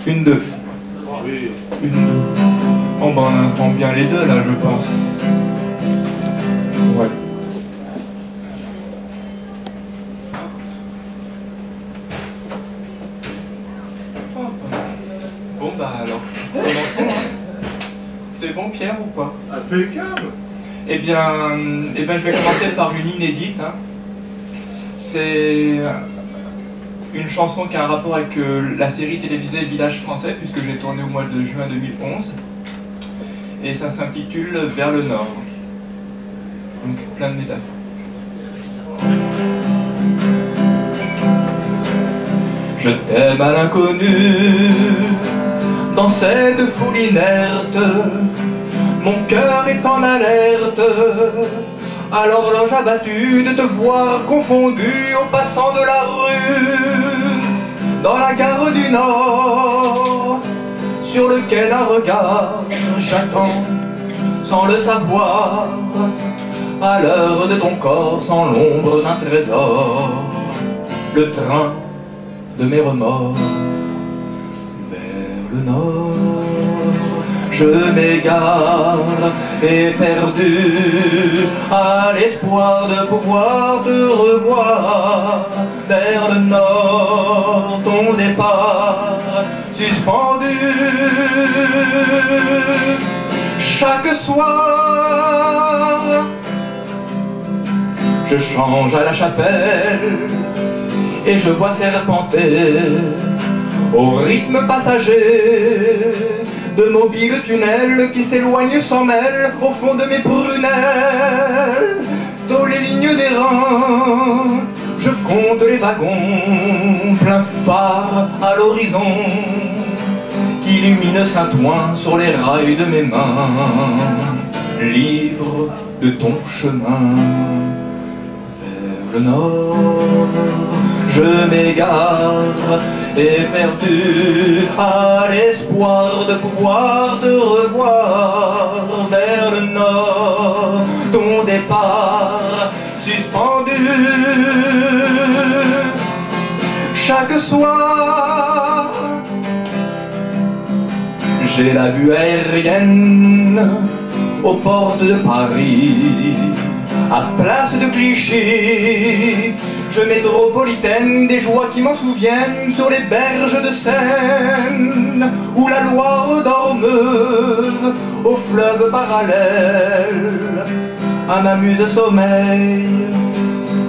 Une, deux. Une, deux. Oh ben on entend bien les deux là, je pense. Ouais. Bon bah alors, commençons. C'est bon Pierre ou pas? Impeccable. Eh bien, je vais commencer par une inédite. Hein. C'est une chanson qui a un rapport avec la série télévisée Village français, puisque j'ai tourné au mois de juin 2011. Et ça s'intitule Vers le Nord. Donc plein de métaphores. Je t'aime à l'inconnu, dans cette foule inerte, mon cœur est en alerte, à l'horloge abattue de te voir confondu aux passants de la rue, dans la gare du Nord, sur lequel un regard j'attends, sans le savoir, à l'heure de ton corps, sans l'ombre d'un trésor, le train de mes remords, vers le Nord. Je m'égare éperdu à l'espoir de pouvoir te revoir vers le Nord, ton départ suspendu. Chaque soir, je change à la chapelle et je vois serpenter au rythme passager de mobiles tunnels qui s'éloignent sans mêle au fond de mes prunelles. Dans les lignes des reins, je compte les wagons, plein phare à l'horizon, qui illumine Saint-Ouen sur les rails de mes mains, libre de ton chemin vers le Nord. Je m'égare éperdu à l'espoir de pouvoir te revoir vers le Nord, ton départ suspendu. Chaque soir, j'ai la vue aérienne aux portes de Paris, à place de Clichy. Je métropolitaine des joies qui m'en souviennent sur les berges de Seine, où la Loire dormeuse au fleuve parallèle à ma muse sommeil,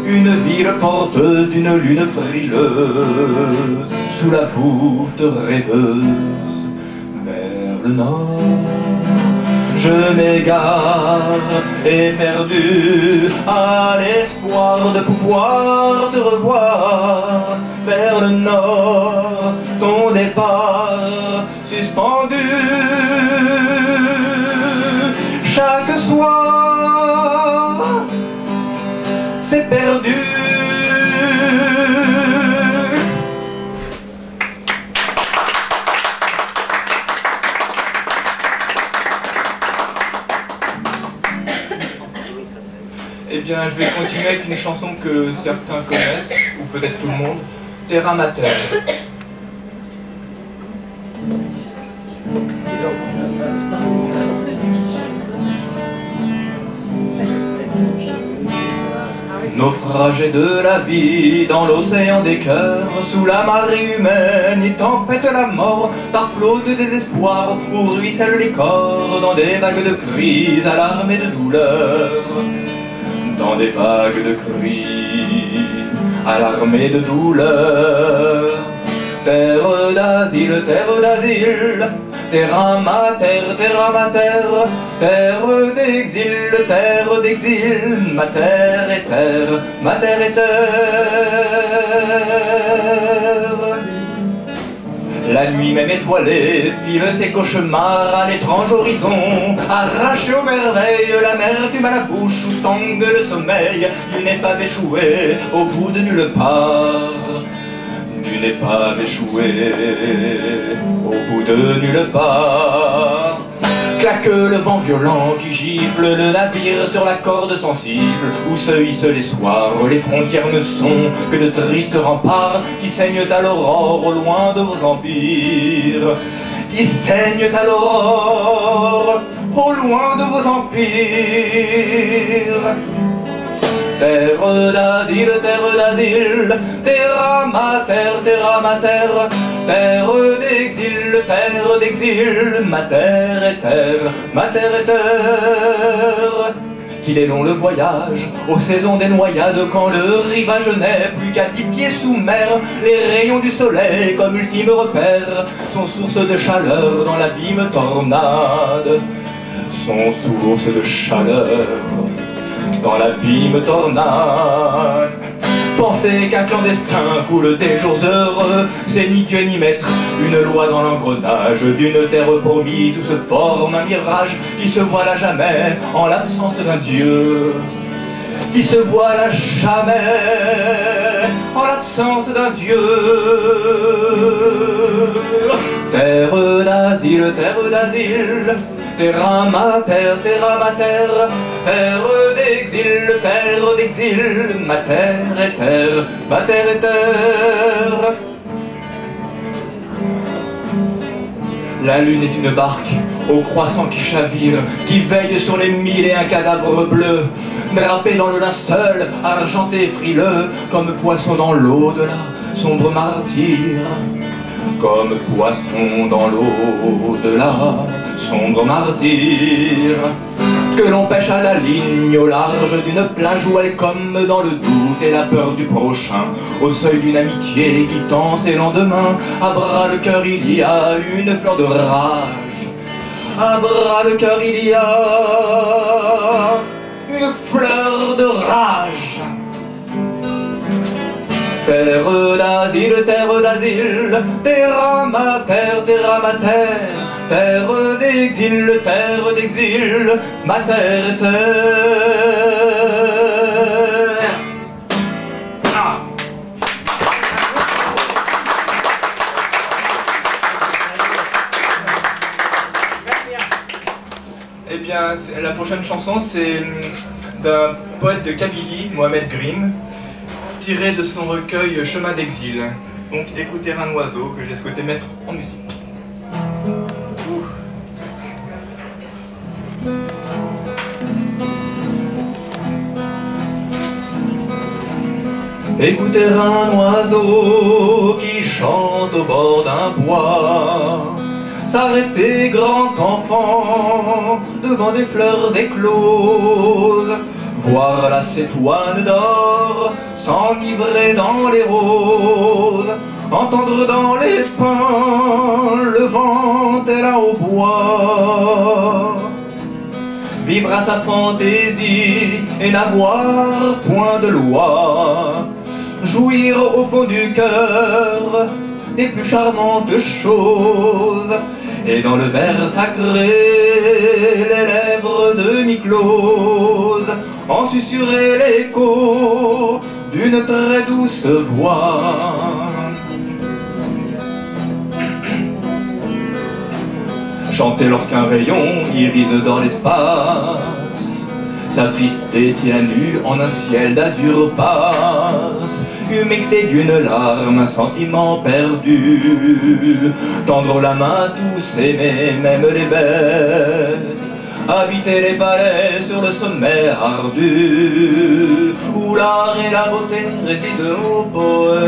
une ville porteuse d'une lune frileuse sous la voûte rêveuse vers le Nord. Je m'égare éperdu à l'espoir de pouvoir te revoir vers le Nord, ton départ suspendu. Chaque soir, c'est perdu. Eh bien, je vais continuer avec une chanson que certains connaissent, ou peut-être tout le monde, Terra Mater. Naufragé de la vie dans l'océan des cœurs, sous la marée humaine y tempête la mort, par flot de désespoir où ruissellent les corps, dans des vagues de crise alarmées de douleur. Dans des vagues de cris, alarmées de douleur. Terre d'asile, terra mater, terre d'exil, ma terre et terre, ma terre et terre. La nuit même étoilée file ses cauchemars à l'étrange horizon, arraché aux merveilles, l'amertume à la bouche où tangue le sommeil d'une épave échouée au bout de nulle part. d'une épave échouée au bout de nulle part. Claque le vent violent qui gifle le navire sur la corde sensible où se hissent les soirs. Les frontières ne sont que de tristes remparts qui saignent à l'aurore au loin de vos empires. Qui saignent à l'aurore au loin de vos empires. Terre d'asile, terra mater, terre d'exil, mater et terre. Qu'il est long le voyage, aux saisons des noyades, quand le rivage n'est plus qu'à 10 pieds sous mer. Les rayons du soleil, comme ultime repère, sont source de chaleur dans l'abîme tornade. Sont source de chaleur dans l'abîme tornade. Pensez qu'un clandestin coule des jours heureux, c'est ni Dieu ni maître, une loi dans l'engrenage d'une terre promise où se forme un mirage qui se voile à jamais en l'absence d'un Dieu. Qui se voile à jamais en l'absence d'un Dieu. Terre d'asile, terra mater, terre d'exil, mater et terre. La lune est une barque au croissant qui chavire, qui veille sur les 1001 cadavres bleus, drapé dans le linceul, argenté et frileux, comme poisson dans l'au-delà, sombre martyr. Comme poisson dans l'au-delà, sombre martyr. Que l'on pêche à la ligne au large d'une plage où elle comme dans le doute et la peur du prochain, au seuil d'une amitié qui tend ses lendemains. À bras le cœur il y a une fleur de rage. À bras le cœur il y a une fleur de rage. Terre d'asile, terra mater, terre d'exil, mater et terre. Ah. Eh bien, la prochaine chanson, c'est d'un poète de Kabylie, Mohamed Grimm, tiré de son recueil Chemin d'exil. Donc écoutez un oiseau que j'ai souhaité mettre en musique. Écoutez un oiseau qui chante au bord d'un bois, s'arrêter grand enfant devant des fleurs écloses, voir la cétoine d'or s'enivrer dans les roses, entendre dans les pins le vent et là au bois, vivre à sa fantaisie et n'avoir point de loi, jouir au fond du cœur des plus charmantes choses, et dans le vers sacré les lèvres de mi-closes en susurrer l'écho d'une très douce voix. Chanter lorsqu'un rayon irise dans l'espace, s'attrister si la nuit en un ciel d'azur passe, humecter d'une larme un sentiment perdu, tendre la main tous aimer, même les bêtes, habiter les palais sur le sommet ardu, où l'art et la beauté résident au poète.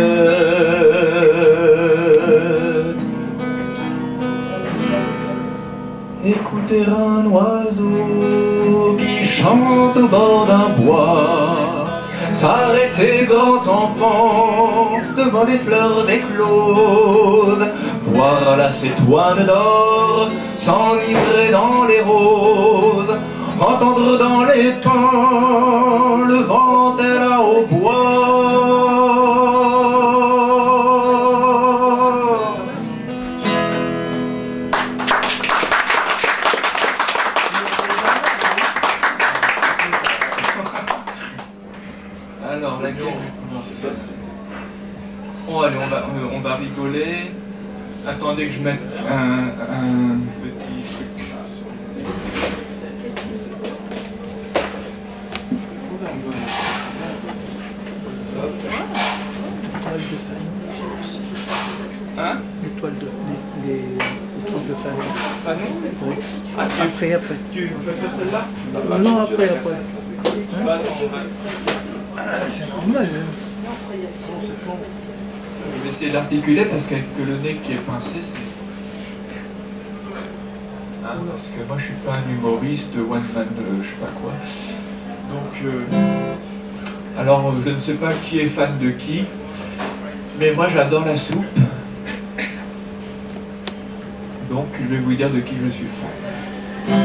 Écouter un oiseau qui chante au bord d'un bois, s'arrêter grand enfant devant des fleurs écloses, voir la cétoine d'or s'enivrer dans les roses, entendre dans les pins le vent et là au bois. Bon, allez, on va rigoler. Attendez que je mette un petit truc. Hein? L'étoile de... les trucs de Fanon. Fanon? Oui. Ah, après. Tu veux faire celle-là? Non, après. Bah, attends, on va... C'est normal. Je vais essayer d'articuler parce qu'avec le nez qui est pincé, c'est... Hein, parce que moi je suis pas un humoriste, one man, je sais pas quoi. Donc, alors je ne sais pas qui est fan de qui, mais moi j'adore la soupe. Donc je vais vous dire de qui je suis fan.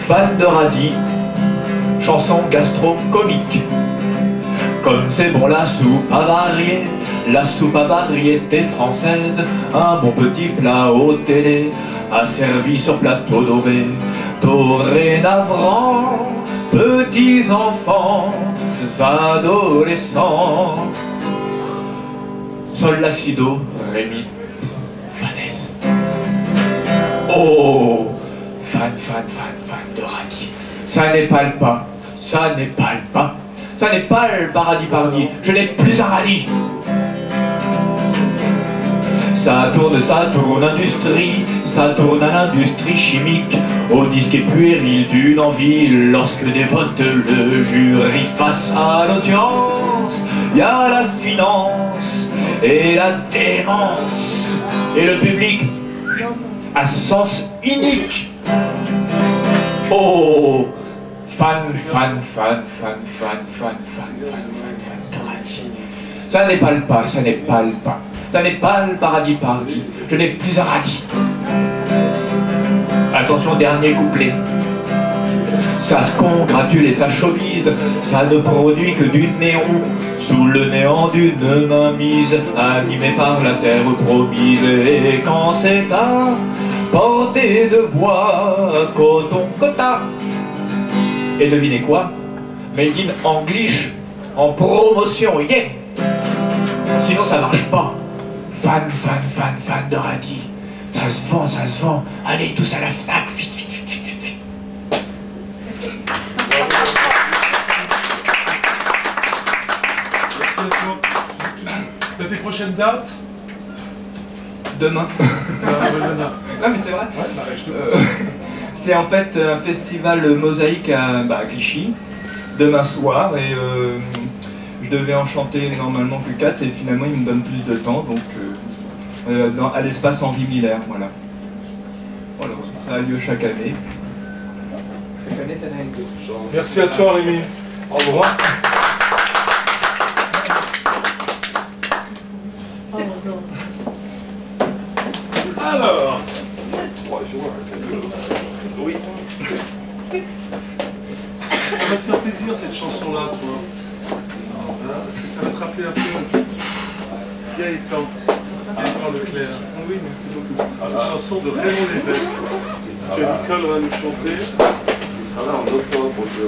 Fan de radis, chanson gastro-comique. Comme c'est bon la soupe avariée, la soupe à variété française, un bon petit plat au télé, asservi sur plateau doré. Dorénavant, petits enfants, adolescents. Sol la si do, ré mi, fa dièse. Oh, fan de radis. Ça n'est pas le pas, ça n'est pas le pas. Ça n'est pas le paradis pardi, je n'ai plus un radis. Ça tourne, industrie, ça tourne à l'industrie chimique, au disque et puéril d'une envie, lorsque dévote le jury face à l'audience. Y a la finance et la démence, et le public à sens unique. Oh, fan de radis. Ça n'est pas le pas, ça n'est pas le pas. Ça n'est pas le paradis pardi, je n'ai plus un radis. Attention, dernier couplet. Ça se congratule et ça chauvise, ça ne produit que du néon, sous le néant d'une mainmise, animée par la terre promise. Et quand c'est à portée de voix, coton, quota. Et devinez quoi? Made in English, en promotion, yeah! Sinon ça marche pas. Fan de radis. Ça se vend. Allez tous à la FNAC, vite. Merci à toi. T'as tes prochaines dates? Demain. Non mais c'est vrai. C'est en fait un festival mosaïque à Clichy, demain soir, et je devais en chanter normalement que 4, et finalement il me donne plus de temps, donc à l'espace Henri Miller, voilà. Voilà, ça a lieu chaque année. Chaque année, t'en as une autre. Merci à toi, Rémi. Au revoir. Alors, 3 jours. Oui. Ça va te faire plaisir cette chanson-là, toi. Hein, parce que ça va te rappeler un peu Gaëtan Leclerc. Oui, merci beaucoup. C'est une chanson de Raymond Lévesque que Nicole va nous chanter. Il sera là en octobre pour le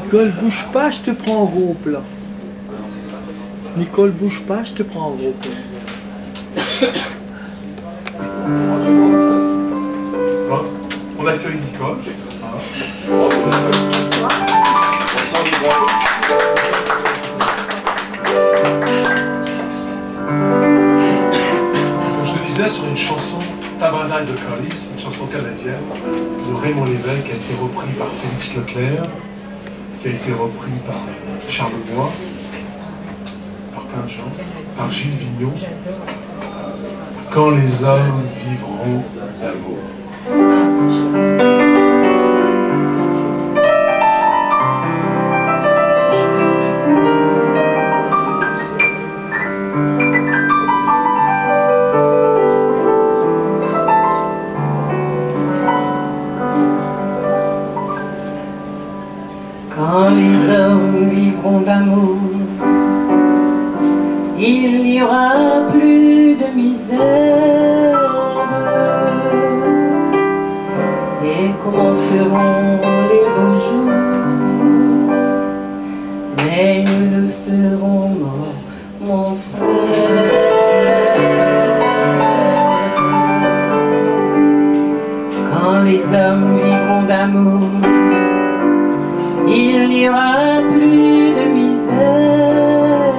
Nicole, bouge pas, je te prends en groupe là. Nicole, bouge pas, je te prends en groupe. Bon, on accueille Nicole. Comme je te disais, sur une chanson Tabarnak de Carlis, une chanson canadienne de Raymond Lévesque, qui a été repris par Félix Leclerc, qui a été repris par Charles Bois, par plein de gens, par Gilles Vigneault. Quand les hommes vivront d'amour. Quand les hommes vivront d'amour, il n'y aura plus de misère. Et commenceront les beaux jours il n'y aura plus de misère.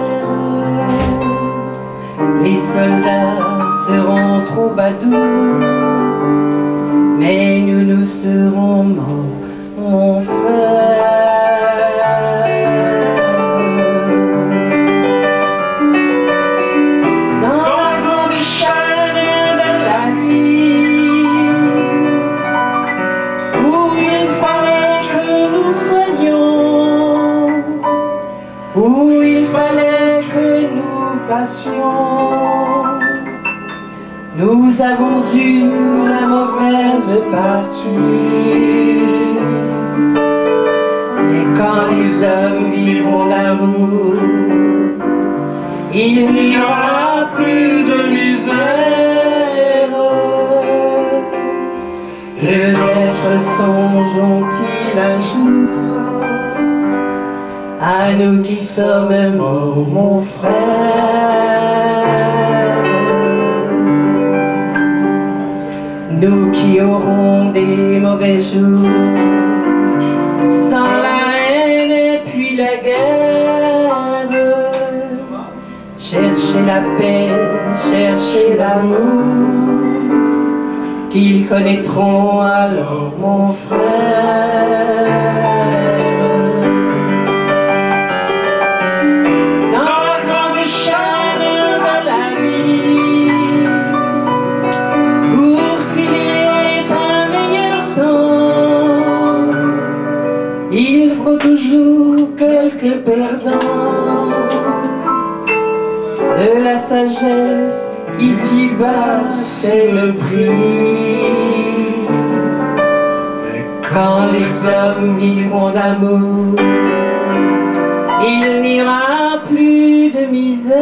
Les soldats seront troubadours, mais nous serons morts, mon frère. Où il fallait que nous passions, nous avons eu la mauvaise partie. Mais quand les hommes vivront d'amour, il n'y aura plus de misère. Peut-être songeons-ils un jour à nous qui sommes morts, mon frère. Nous qui aurons des mauvais jours, dans la haine et puis la guerre. Cherchez la paix, cherchez l'amour, qu'ils connaîtront alors, mon frère. Il faut toujours quelques perdants, de la sagesse ici-bas c'est le prix. Mais quand les hommes vivront d'amour, il n'y aura plus de misère.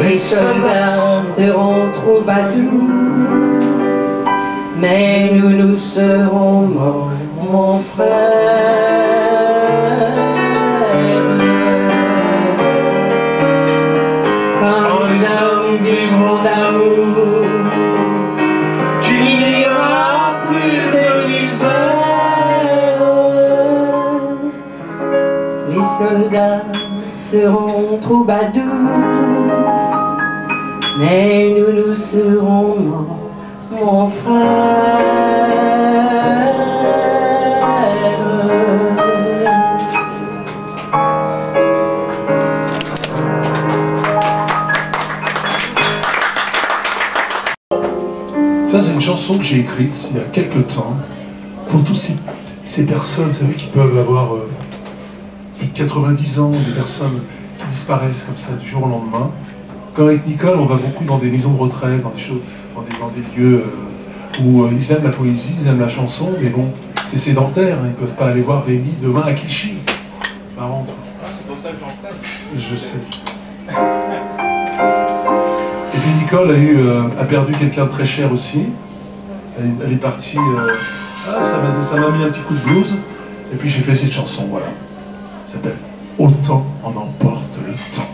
Les soldats seront troubadours, mais nous serons morts, mon frère. Quand les hommes vivront d'amour, qu'il n'y aura plus de misère. Les soldats seront troubadours, mais nous serons morts, mon frère. Ça, c'est une chanson que j'ai écrite il y a quelques temps pour toutes ces personnes, vous savez, qui peuvent avoir plus de 90 ans, des personnes qui disparaissent comme ça du jour au lendemain. Quand avec Nicole, on va beaucoup dans des maisons de retraite, dans des choses, dans des lieux où ils aiment la poésie, ils aiment la chanson, mais bon, c'est sédentaire, hein, ils ne peuvent pas aller voir Rémi demain à Clichy. Marrant. C'est pour ça que j'en fais. Je sais. Et puis Nicole a perdu quelqu'un de très cher aussi. Elle est partie. Ça m'a mis un petit coup de blues. Et puis j'ai fait cette chanson, voilà. Ça s'appelle Autant en emporte le temps.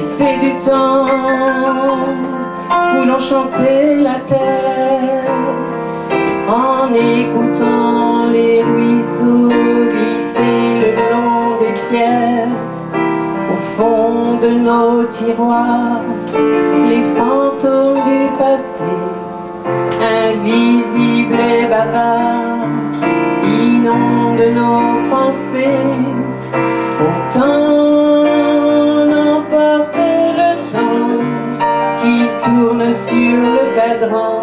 C'était du temps où l'on chantait la terre en écoutant les ruisseaux glisser le long des pierres. Au fond de nos tiroirs, les fantômes du passé, invisibles et bavards, inondent nos pensées. Autant n'emporte le tourne sur le cadran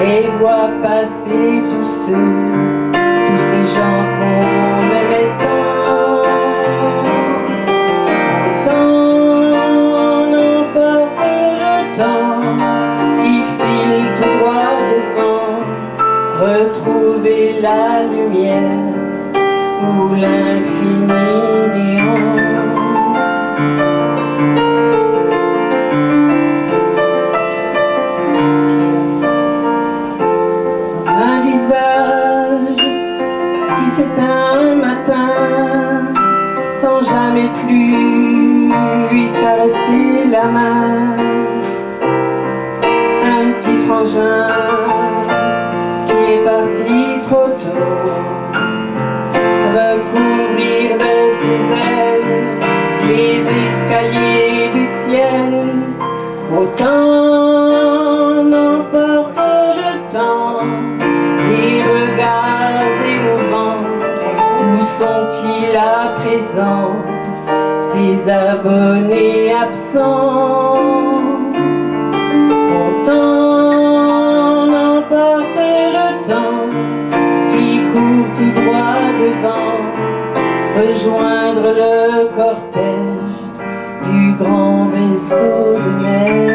et voit passer tous ces gens qu'on aimait tant. Autant n'emporte le temps qui file tout droit devant, retrouver la lumière ou l'infini néant. Un visage qui s'éteint un matin sans jamais plus lui caresser la main. Un petit frangin qui est parti trop tôt, recouvrir de ses ailes les escaliers du ciel. Autant n'emporte le temps, les regards émouvants, où sont-ils à présent, ces abonnés absents? Autant n'emporte le temps, qui court tout droit devant, rejoindre le cortège du grand vaisseau de neige.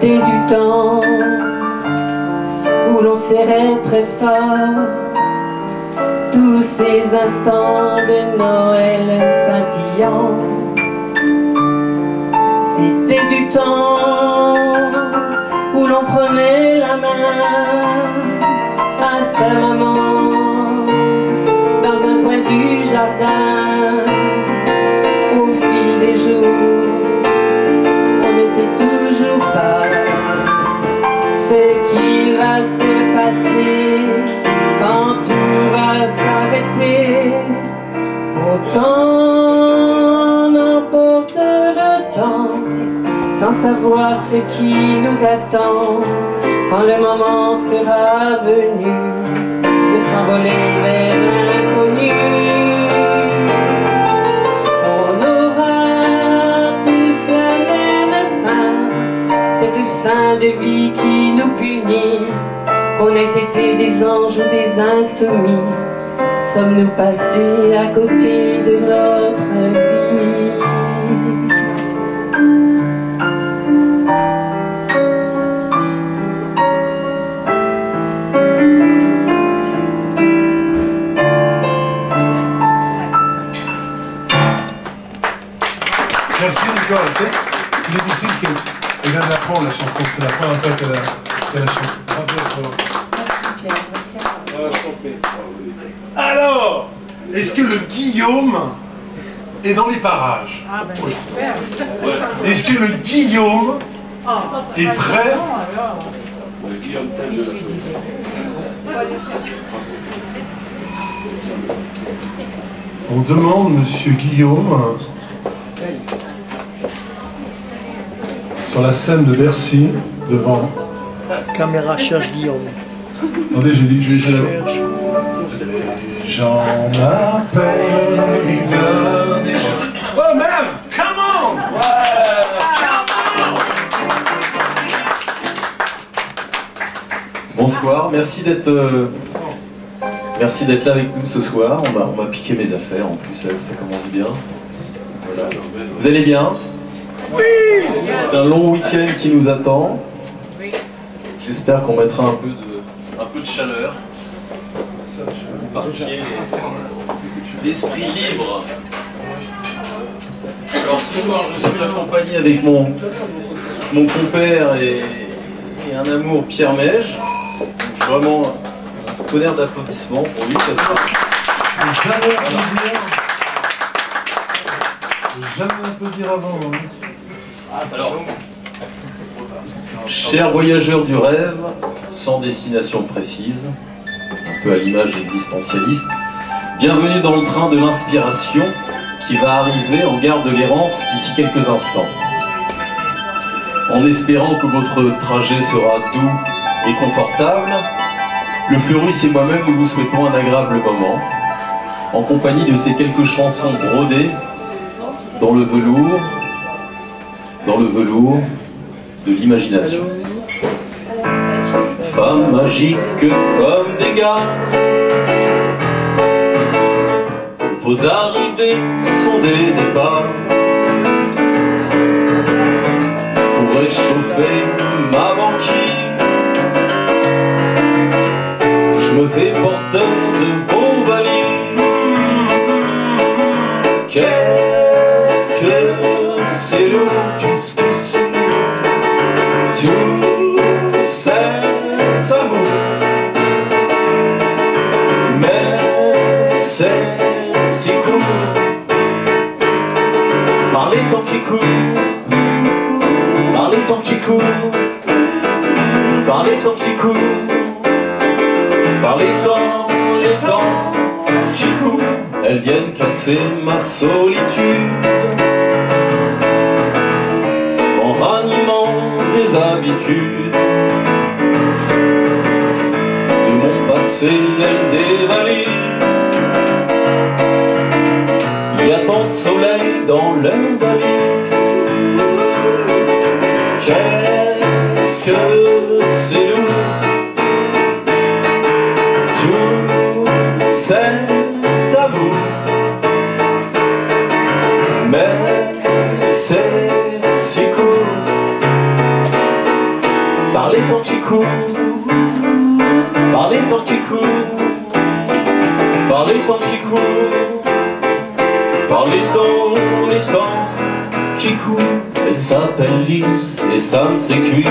C'était du temps où l'on serrait très fort tous ces instants de Noël scintillants. C'était du temps où l'on prenait la main à sa maman dans un coin du jardin. Au fil des jours, on ne sait toujours pas ce qu'il va se passer quand tout va s'arrêter. Autant n'emporte le temps, sans savoir ce qui nous attend, quand le moment sera venu de s'envoler vers l'inconnu. On aura tous la même fin, cette fin de vie qui nous punit. Qu'on ait été des anges ou des insoumis, sommes-nous passés à côté de notre vie? Merci Nicole. C'est difficile qu'elle vient d'apprendre la chanson. C'est la première fois qu'elle a chanté. Alors, est-ce que le Guillaume est dans les parages? Ah ben super. Est-ce que le Guillaume est prêt? On demande Monsieur Guillaume sur la scène de Bercy devant. Caméra cherche Guillaume. Attendez, j'ai dit, je vais la... J'en appelle oh man, come on! Bonsoir, merci d'être là avec nous ce soir. On m'a piqué mes affaires, en plus ça commence bien. Voilà. Vous allez bien? Oui! C'est un long week-end qui nous attend. J'espère qu'on mettra un peu de chaleur. Vous partiez l'esprit libre. Alors ce soir, je suis accompagné avec mon compère et un amour Pierre Mège. Donc, vraiment un tonnerre d'applaudissements pour lui. Parce que... Jamais applaudir avant. Hein. Alors, chers voyageurs du rêve, sans destination précise, un peu à l'image existentialiste, bienvenue dans le train de l'inspiration qui va arriver en gare de l'Errance d'ici quelques instants. En espérant que votre trajet sera doux et confortable, le Fleurus et moi-même nous vous souhaitons un agréable moment, en compagnie de ces quelques chansons brodées dans le velours de l'imagination. Femme magique comme des gars, vos arrivées sont des départs pour réchauffer ma banquise. Je me fais porteur de vos valises. Qu'est-ce que c'est lourd, qu'est-ce que c'est lourd, tout cet amour. Mais c'est si court, par les temps qui courent, par les temps qui courent, par les temps qui courent, par les temps qui courent. Elles viennent casser ma solitude en ranimant des habitudes. De mon passé, elles dévalisent. Il y a tant de soleil dans leurs valises. Qu'est-ce que c'est lourd, tout cet amour. Mais c'est si court, par les temps qui courent, par les temps qui courent, par les temps qui courent, par les temps qui courent. Elle s'appelle Lise et ça me sécurise.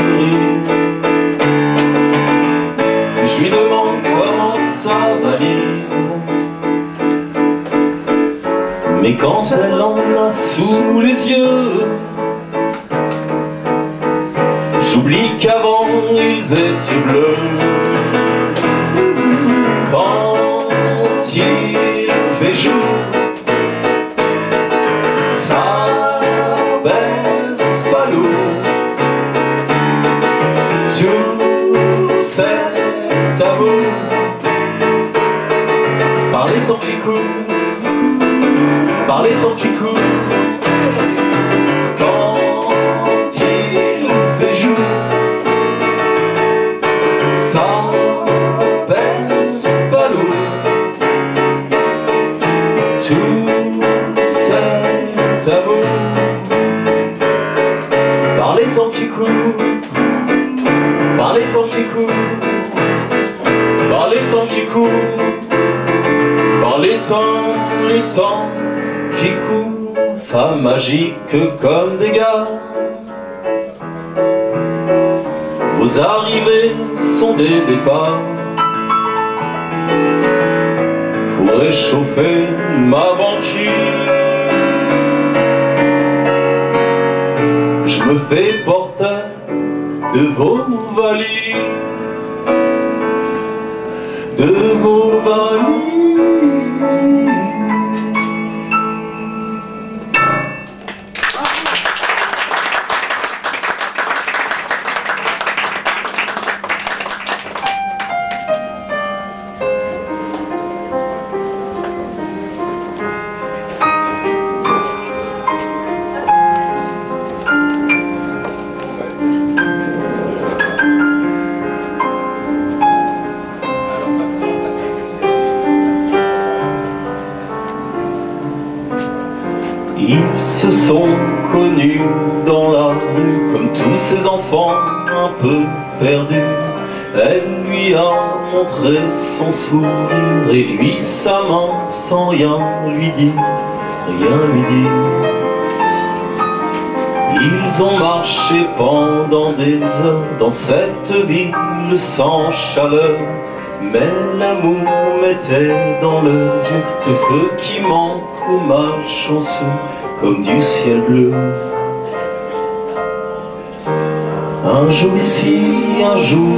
Je lui demande comment ça valise, mais quand elle en a sous les yeux, j'oublie qu'avant ils étaient bleus. Quand il fait jour, ça baisse pas lourd. Tout cet amour, par les temps qui courent, par les temps qui courent. Quand il fait jour, ça baisse pas lourd. Tout cet amour, par les temps qui courent, par les temps qui courent, par les temps qui courent, par les temps qui courent. Femme magique comme des gars, vos arrivées sont des départs pour réchauffer ma banquise. Je me fais porteur de vos valises, de vos valises. Ils se sont connus dans la rue comme tous ces enfants un peu perdus. Elle lui a montré son sourire et lui sa main sans rien lui dire, rien lui dire. Ils ont marché pendant des heures dans cette ville sans chaleur, mais l'amour mettait dans leurs yeux ce feu qui manque aux ma chanson comme du ciel bleu. Un jour ici, un jour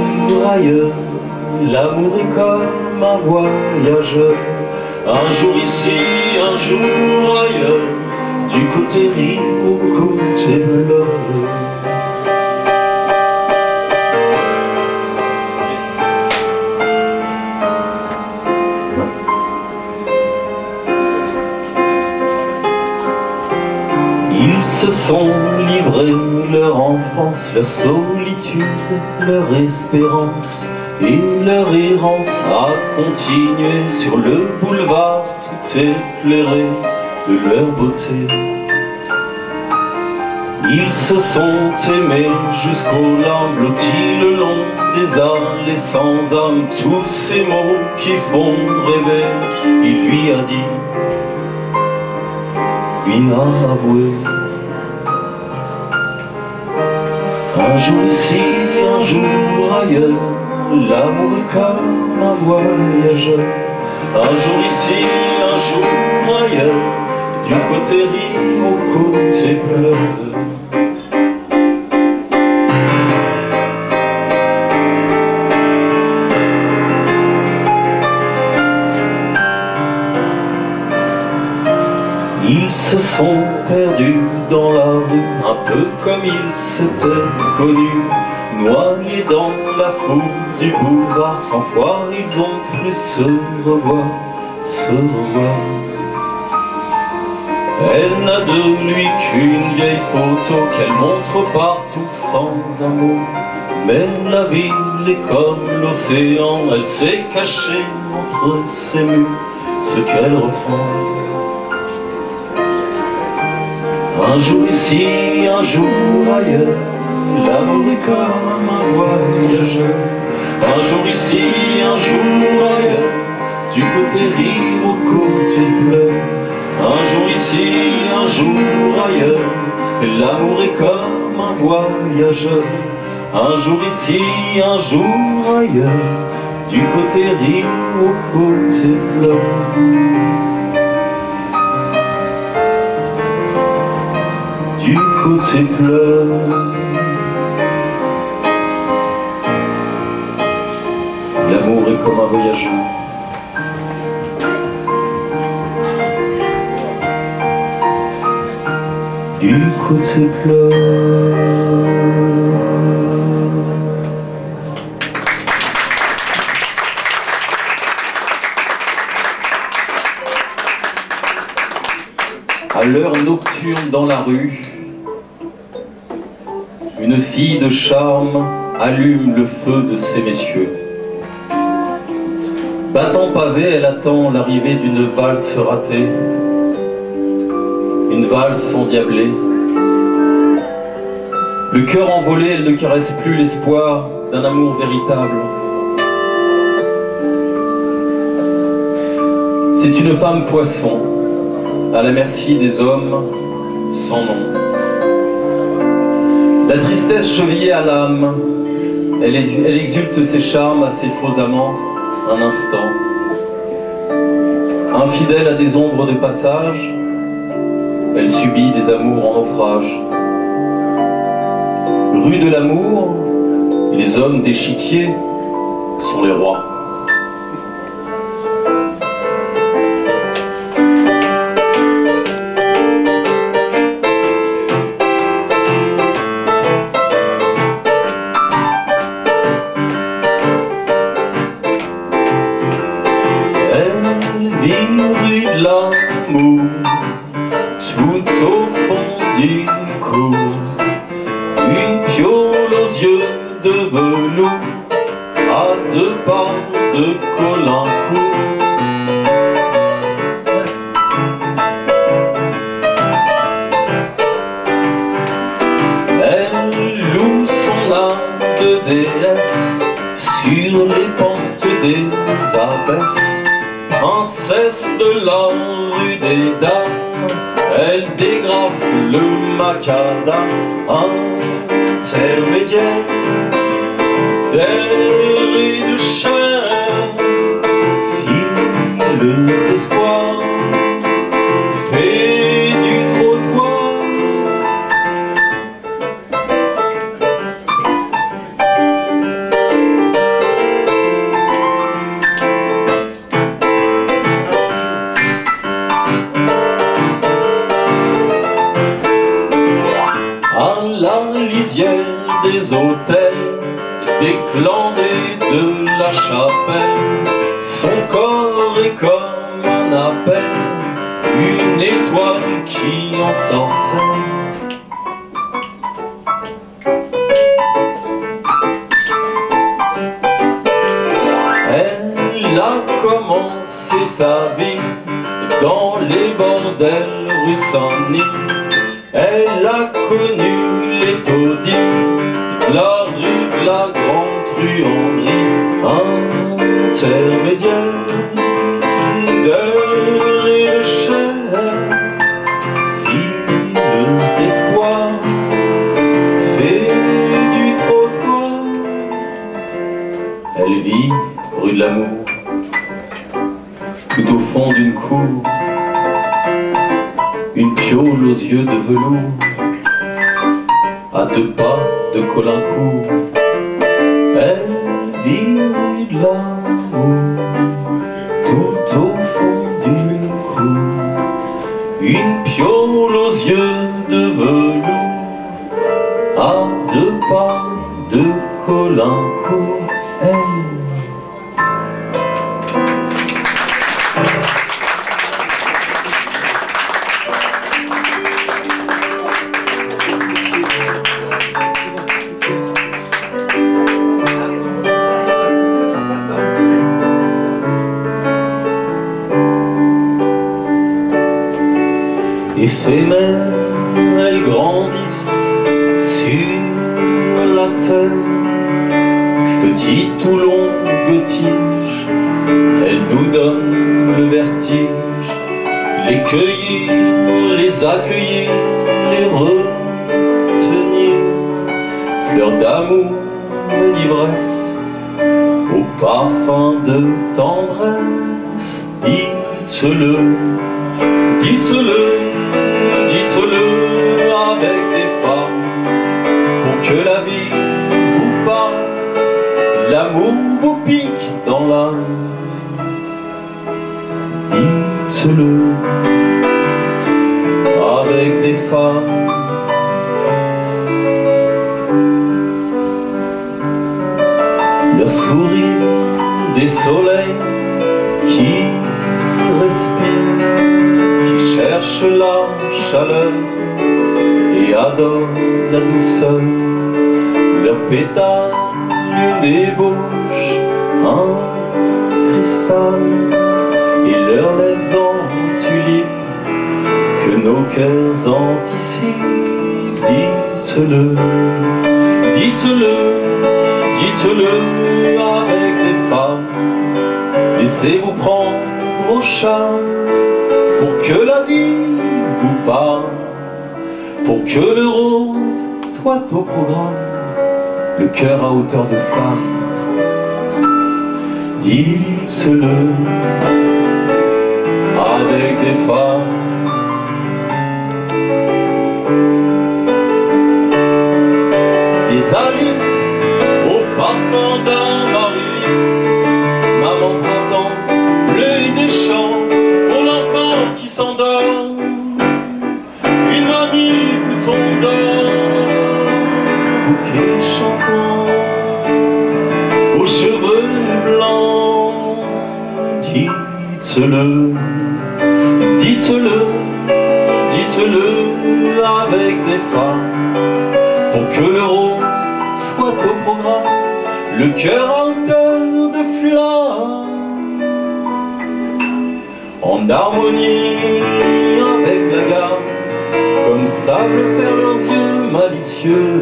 ailleurs, l'amour est comme un voyageur, Un jour ici, un jour ailleurs, du côté rire au côté bleu. Ils se sont livrés leur enfance, leur solitude, leur espérance et leur errance a continué sur le boulevard tout éclairé de leur beauté. Ils se sont aimés jusqu'aux larmes blottis le long des allées sans âme. Tous ces mots qui font rêver, il lui a dit, lui a avoué. Un jour ici, un jour ailleurs, l'amour est comme un voyageur. Un jour ici, un jour ailleurs, du côté rire au côté bleu. Ils se sont perdus dans la rue, un peu comme ils s'étaient connus, noyés dans la foule du boulevard. 100 fois ils ont cru se revoir, se revoir. Elle n'a de lui qu'une vieille photo qu'elle montre partout sans un mot. Mais la ville est comme l'océan, elle s'est cachée entre ses murs, ce qu'elle reprend. Un jour ici, un jour ailleurs, l'amour est comme un voyageur. Un jour ici, un jour ailleurs, du côté rire au côté bleu. Un jour ici, un jour ailleurs, l'amour est comme un voyageur. Un jour ici, un jour ailleurs, du côté rire au côté bleu. Du côté bleu. L'amour est comme un voyageur. Du côté bleu. À l'heure nocturne dans la rue, une fille de charme allume le feu de ces messieurs. Battant pavé, elle attend l'arrivée d'une valse ratée, une valse endiablée. Le cœur envolé, elle ne caresse plus l'espoir d'un amour véritable. C'est une femme poisson, à la merci des hommes sans nom. La tristesse chevillée à l'âme, elle exulte ses charmes à ses faux amants un instant. Infidèle à des ombres de passage, elle subit des amours en naufrage. Rue de l'amour, les hommes d'échiquier sont les rois. Tout au fond d'une cour, une piole aux yeux de velours, à 2 pas de Colincourt. Elle loue son âme de déesse sur les pentes des abbesses. Princesse de la rue des dames, elle dégrafe le macadam, intermédiaire d'air et de chair, fileuse d'espoir, fée du trottoir. des hôtels, des clandés de la chapelle. Son corps est comme un appel, une étoile qui ensorcelle. Elle a commencé sa vie dans les bordels rue Saint-Denis. Elle a connu les taudis, la rue de la Grande Truanderie, intermédiaire d'air et de chair, fileuse d'espoir, fait du trottoir. Elle vit rue de l'amour, tout au fond d'une cour, une piole aux yeux de velours, à 2 pas de Colincourt. Elle vit rue de l'amour, tout au fond d'une cour, une piole aux yeux de velours, à 2 pas de Colincourt. Éphémères, elles grandissent sur la terre, petite ou longue tige, elles nous donnent le vertige, les cueillir, les accueillir, les retenir, fleurs d'amour et d'ivresse, au parfum de tendresse. Dites-le, dites-le, dites-le avec des femmes, pour que la vie vous parle, l'amour vous pique dans l'âme. Dites-le avec des femmes. Le sourire des soleils qui respirent, qui cherchent la chaleur et adorent la douceur. Leurs pétales, une ébauche, un cristal, et leurs lèvres en tulipe que nos cœurs anticipent. Dites-le, dites-le, dites-le avec des femmes. Laissez-vous prendre au charme, pour que la vie vous parle, pour que le rose soit au programme, le cœur à hauteur de flamme. Dites-le avec des femmes. Des Alice au parfum d'un Marilis, maman printemps, bleu et des champs pour l'enfant qui s'endort, une mamie bouton d'or, bouquet chantant aux cheveux blancs. Dites-le, dites-le, dites-le avec des femmes, pour que le rose soit au programme, le cœur à hauteur de flamme, en harmonie avec la gamme, comme savent faire leurs yeux malicieux.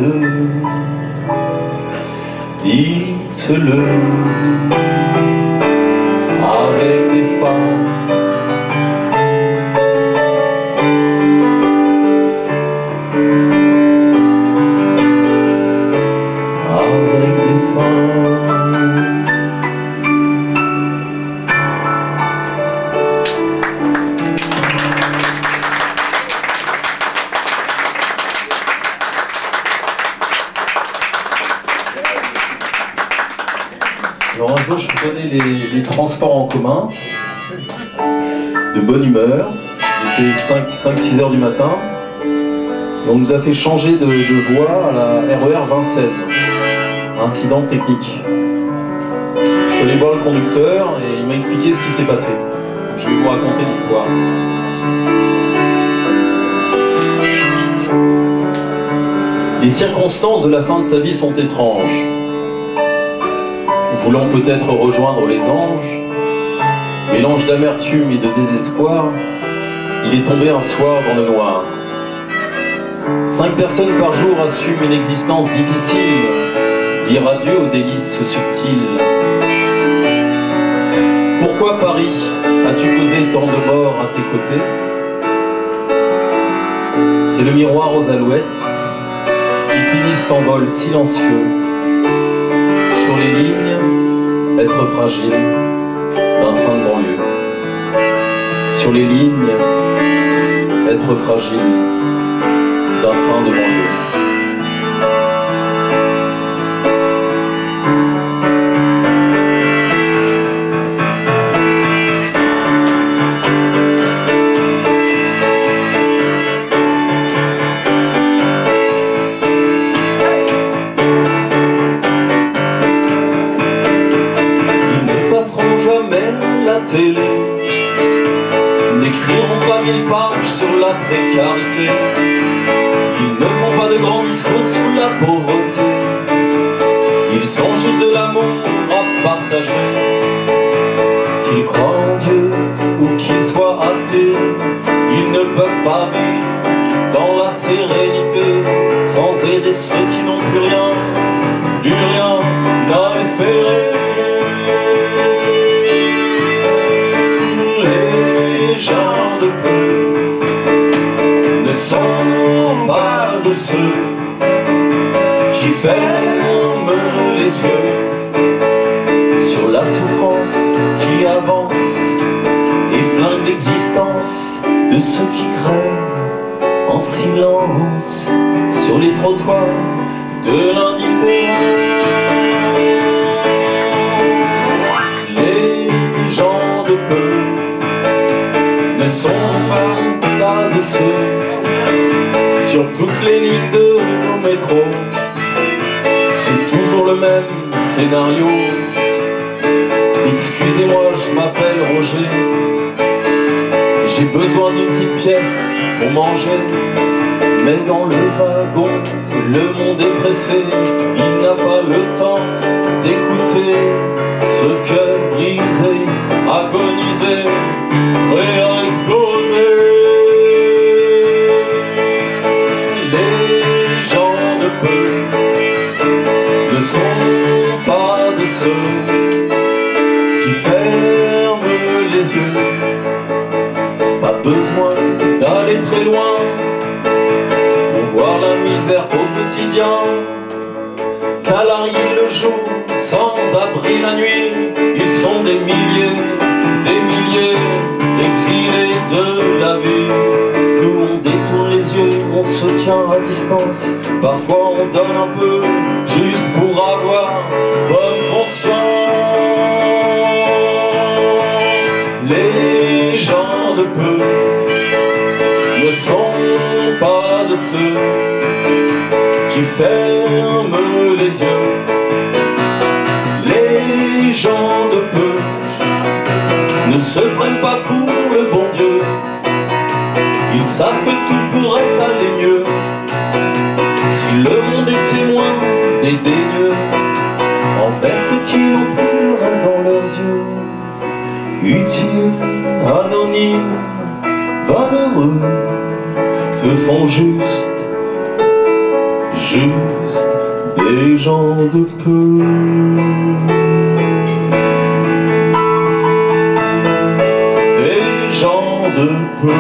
Dites-le avec des femmes. Alors un jour, je vous donnais les transports en commun, de bonne humeur. Il était 5-6 heures du matin. On nous a fait changer de voie à la RER Vincennes. Incident technique. Je suis allé voir le conducteur et il m'a expliqué ce qui s'est passé. Je vais vous raconter l'histoire. Les circonstances de la fin de sa vie sont étranges. Voulant peut-être rejoindre les anges, mélange d'amertume et de désespoir, il est tombé un soir dans le noir. 5 personnes par jour assument une existence difficile, dire adieu aux délices subtiles. Pourquoi Paris as-tu causé tant de morts à tes côtés? C'est le miroir aux alouettes qui finissent en vol silencieux. Sur les lignes, être fragile d'un train de banlieue. Sur les lignes, être fragile d'un train de banlieue. Télé n'écriront pas 1000 pages sur la précarité. Ils ne font pas de grands discours sur la pauvreté. Ils ont juste de l'amour à partager. Qu'ils croient en Dieu ou qu'ils soient athées, ils ne peuvent pas vivre dans la sérénité sans aider ceux qui n'ont plus rien à espérer. Les gens de peu ne sont pas de ceux qui ferment les yeux sur la souffrance qui avance et flingue l'existence de ceux qui crèvent en silence sur les trottoirs de l'indifférence. Les gens de peu ne sont pas de ceux sur toutes les lignes de nos métros. C'est toujours le même scénario. Excusez-moi, je m'appelle Roger. J'ai besoin d'une petite pièce pour manger. Mais dans le wagon, le monde est pressé. Il n'a pas le temps d'écouter ce cœur brisé, agonisé, prêt à exploser. Les gens de peu ne sont pas de ceux qui ferment les yeux. Pas besoin d'aller très loin pour voir la misère au quotidien. Salariés le jour, sans abri la nuit, ils sont des milliers, exilés de la vie. Nous on détourne les yeux, on se tient à distance. Parfois on donne un peu, juste pour avoir bonne conscience. Les gens de peu ne sont pas de ceux qui ferment les yeux. Les gens de peu ne se prennent pas pour le bon Dieu. Ils savent que tout pourrait aller mieux si le monde est témoin dédaigneux envers ceux qui n'ont plus de rêve dans leurs yeux. Utiles, anonymes, valeureux, ce sont juste des gens de peu. Des gens de peu.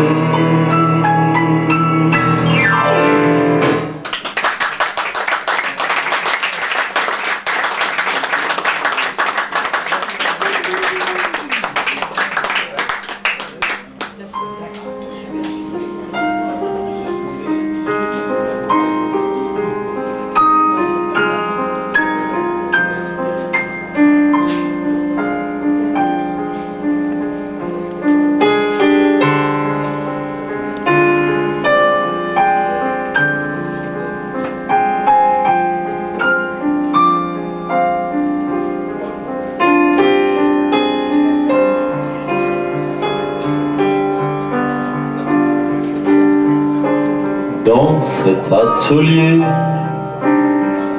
dans cet atelier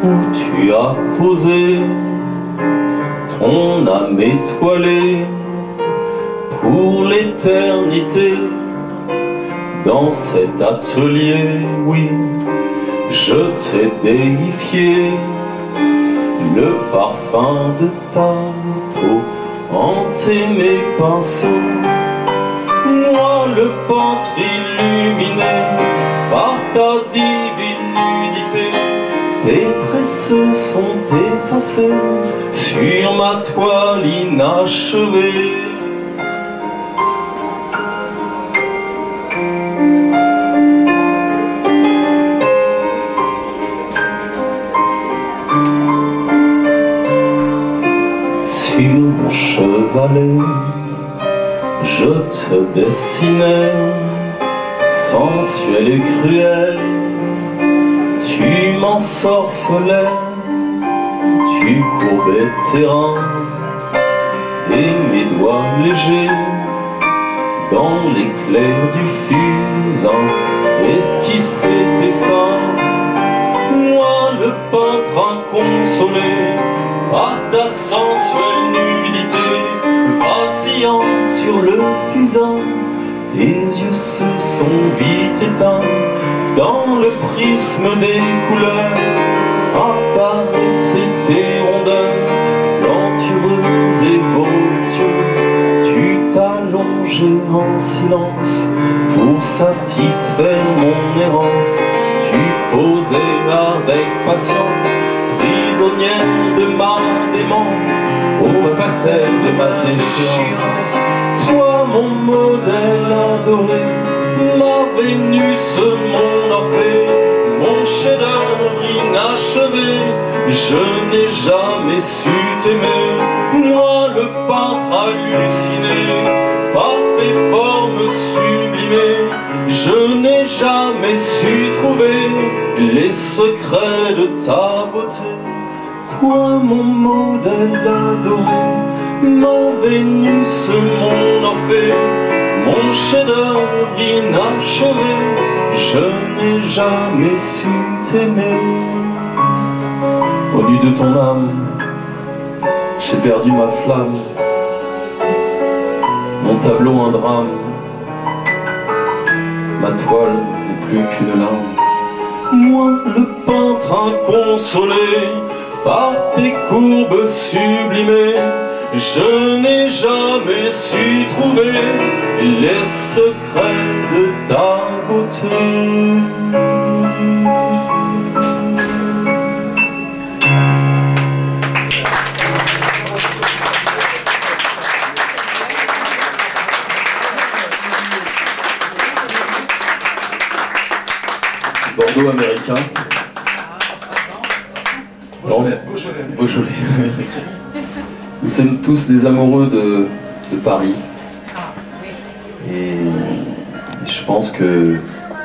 où tu as posé ton âme étoilée pour l'éternité. Dans cet atelier, oui, je t'ai déifié, le parfum de ta peau hantait mes pinceaux. Moi, le peintre illuminé par ta divine nudité, tes traits sont effacés sur ma toile inachevée. Sur mon chevalet, je te dessinais, sensuel et cruel, tu m'ensorcelais, tu courbais tes reins, et mes doigts légers, dans l'éclair du fusain, esquissaient tes seins. Moi, le peintre inconsolé, par ta sensuelle nudité, vacillant sur le fusain, tes yeux se sont vite éteints. Dans le prisme des couleurs apparaissaient tes rondeurs, plantureuses et voluptueuses. Tu t'allongeais en silence pour satisfaire mon errance. Tu posais avec patience, prisonnière de ma démence, au pastel de ma déchéance. Toi, mon modèle adoré, ma Vénus, mon orphée, mon chef-d'œuvre inachevé, je n'ai jamais su t'aimer. Moi, le peintre halluciné par tes formes sublimées, je n'ai jamais su trouver les secrets de ta beauté. Toi, mon modèle adoré, ma Vénus, mon orphée, mon chef-d'œuvre inachevé, je n'ai jamais su t'aimer. Au nu de ton âme, j'ai perdu ma flamme, mon tableau un drame, ma toile n'est plus qu'une larme. Moi, le peintre inconsolé, par tes courbes sublimées, je n'ai jamais su trouver les secrets de ta beauté. Bordeaux américain. Beaujolais. Nous sommes tous des amoureux de Paris. Et je pense que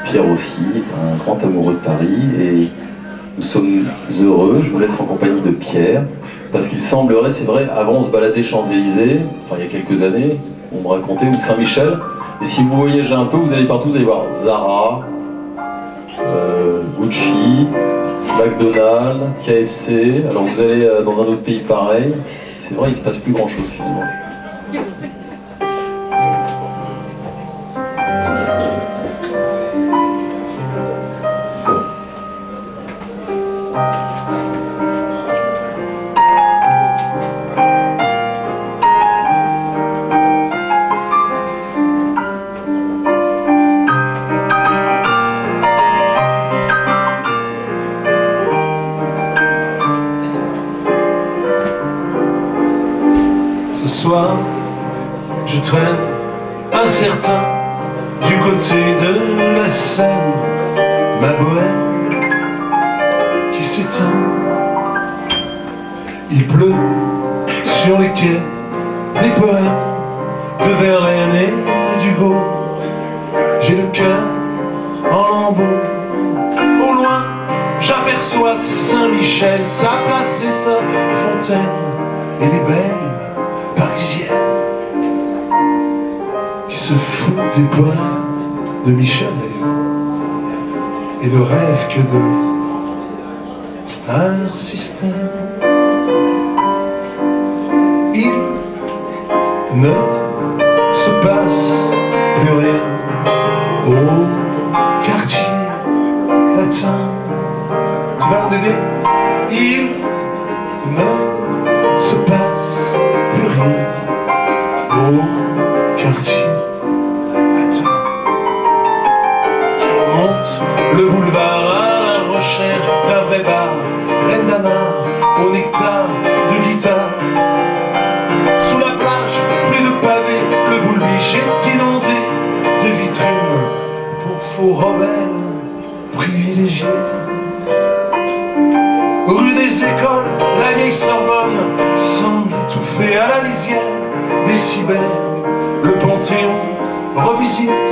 Pierre aussi est un grand amoureux de Paris. Et nous sommes heureux, je vous laisse en compagnie de Pierre, parce qu'il semblerait, c'est vrai, avant on se baladait Champs-Élysées, enfin il y a quelques années, on me racontait, ou Saint-Michel. Et si vous voyagez un peu, vous allez partout, vous allez voir Zara, Gucci, McDonald's, KFC. Alors vous allez dans un autre pays pareil, c'est vrai, il se passe plus grand chose finalement. Ce soir, je traîne incertain du côté de la Seine, ma bohème qui s'éteint. Il pleut sur les quais des poèmes de Verlaine et d'Hugo. J'ai le cœur en lambeaux. Au loin, j'aperçois Saint-Michel, sa place et sa fontaine, et les belles parisienne qui se fout des poèmes de Michel d'ailleurs. et ne rêve que de Star System. Il ne se passe plus rien au quartier latin. Tu vas l'aider? Il ne se passe plus rien au quartier latin. Je remonte le boulevard à la recherche d'un vrai bar, reine d'Anna au nectar de guitare. Sous la plage, plus de pavés, le boule biche est inondé de vitrines pour faux rebelles privilégiés. Rue des Écoles, la vieille Sorbonne semble étouffée à la lisière des cibères. Le Panthéon revisite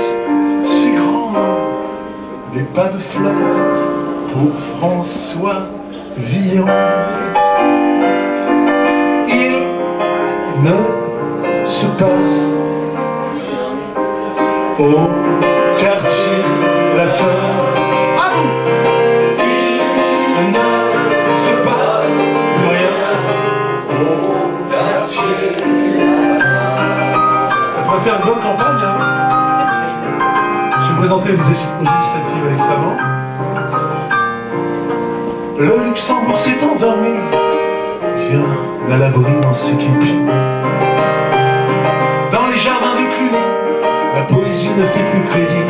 ses grands noms, des pas de fleurs pour François Villon. Il ne se passe au quartier latin. À vous! Il ne se passe plus rien au quartier latin. Ça pourrait faire une bonne campagne, hein? Je vais présenter les législatives avec Savant. Le Luxembourg s'est endormi. Viens à l'abri dans ses képis. Dans les jardins de Cluny, la poésie ne fait plus crédit.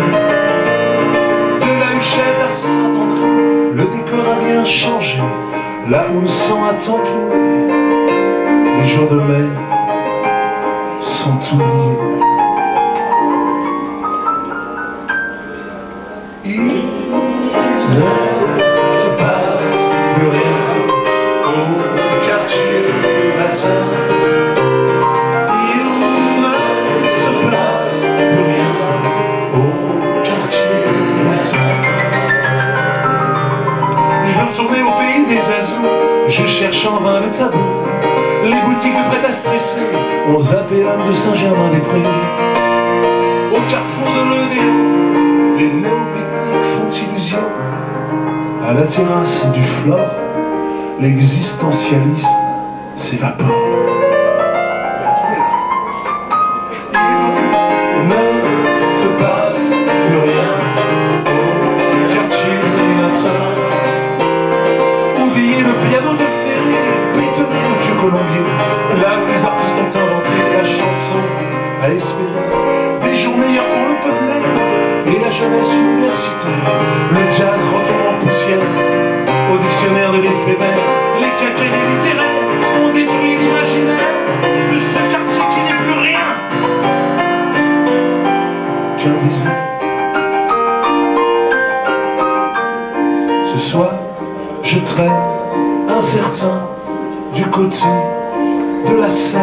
De la Huchette à Saint-André, le décor a bien changé. Là où le sang a tant pleuré, les jours de mai sont oubliés. Il ne se passe plus rien au quartier latin. Il ne se passe plus rien au quartier latin. Je veux retourner au pays des Azous, je cherche en vain le tabou. Les boutiques prêtes à stresser ont zappé l'âme de Saint-Germain-des-Prés. Au carrefour de l'Odéon, les néo-pique-niques font illusion. À la terrasse du Flore, l'existentialisme s'évapore. Il ne se passe plus rien au quartier latin. Oubliez le piano de Ferré, bétonné de vieux colombiers. Là où les artistes ont inventé la chanson à espérer. Des jours meilleurs pour le populaire et la jeunesse universitaire. Le jazz retombe en poussière au dictionnaire de l'éphémère. Les cahiers littéraires ont détruit l'imaginaire de ce quartier qui n'est plus rien qu'un désert. Ce soir, je traîne incertain du côté de la scène,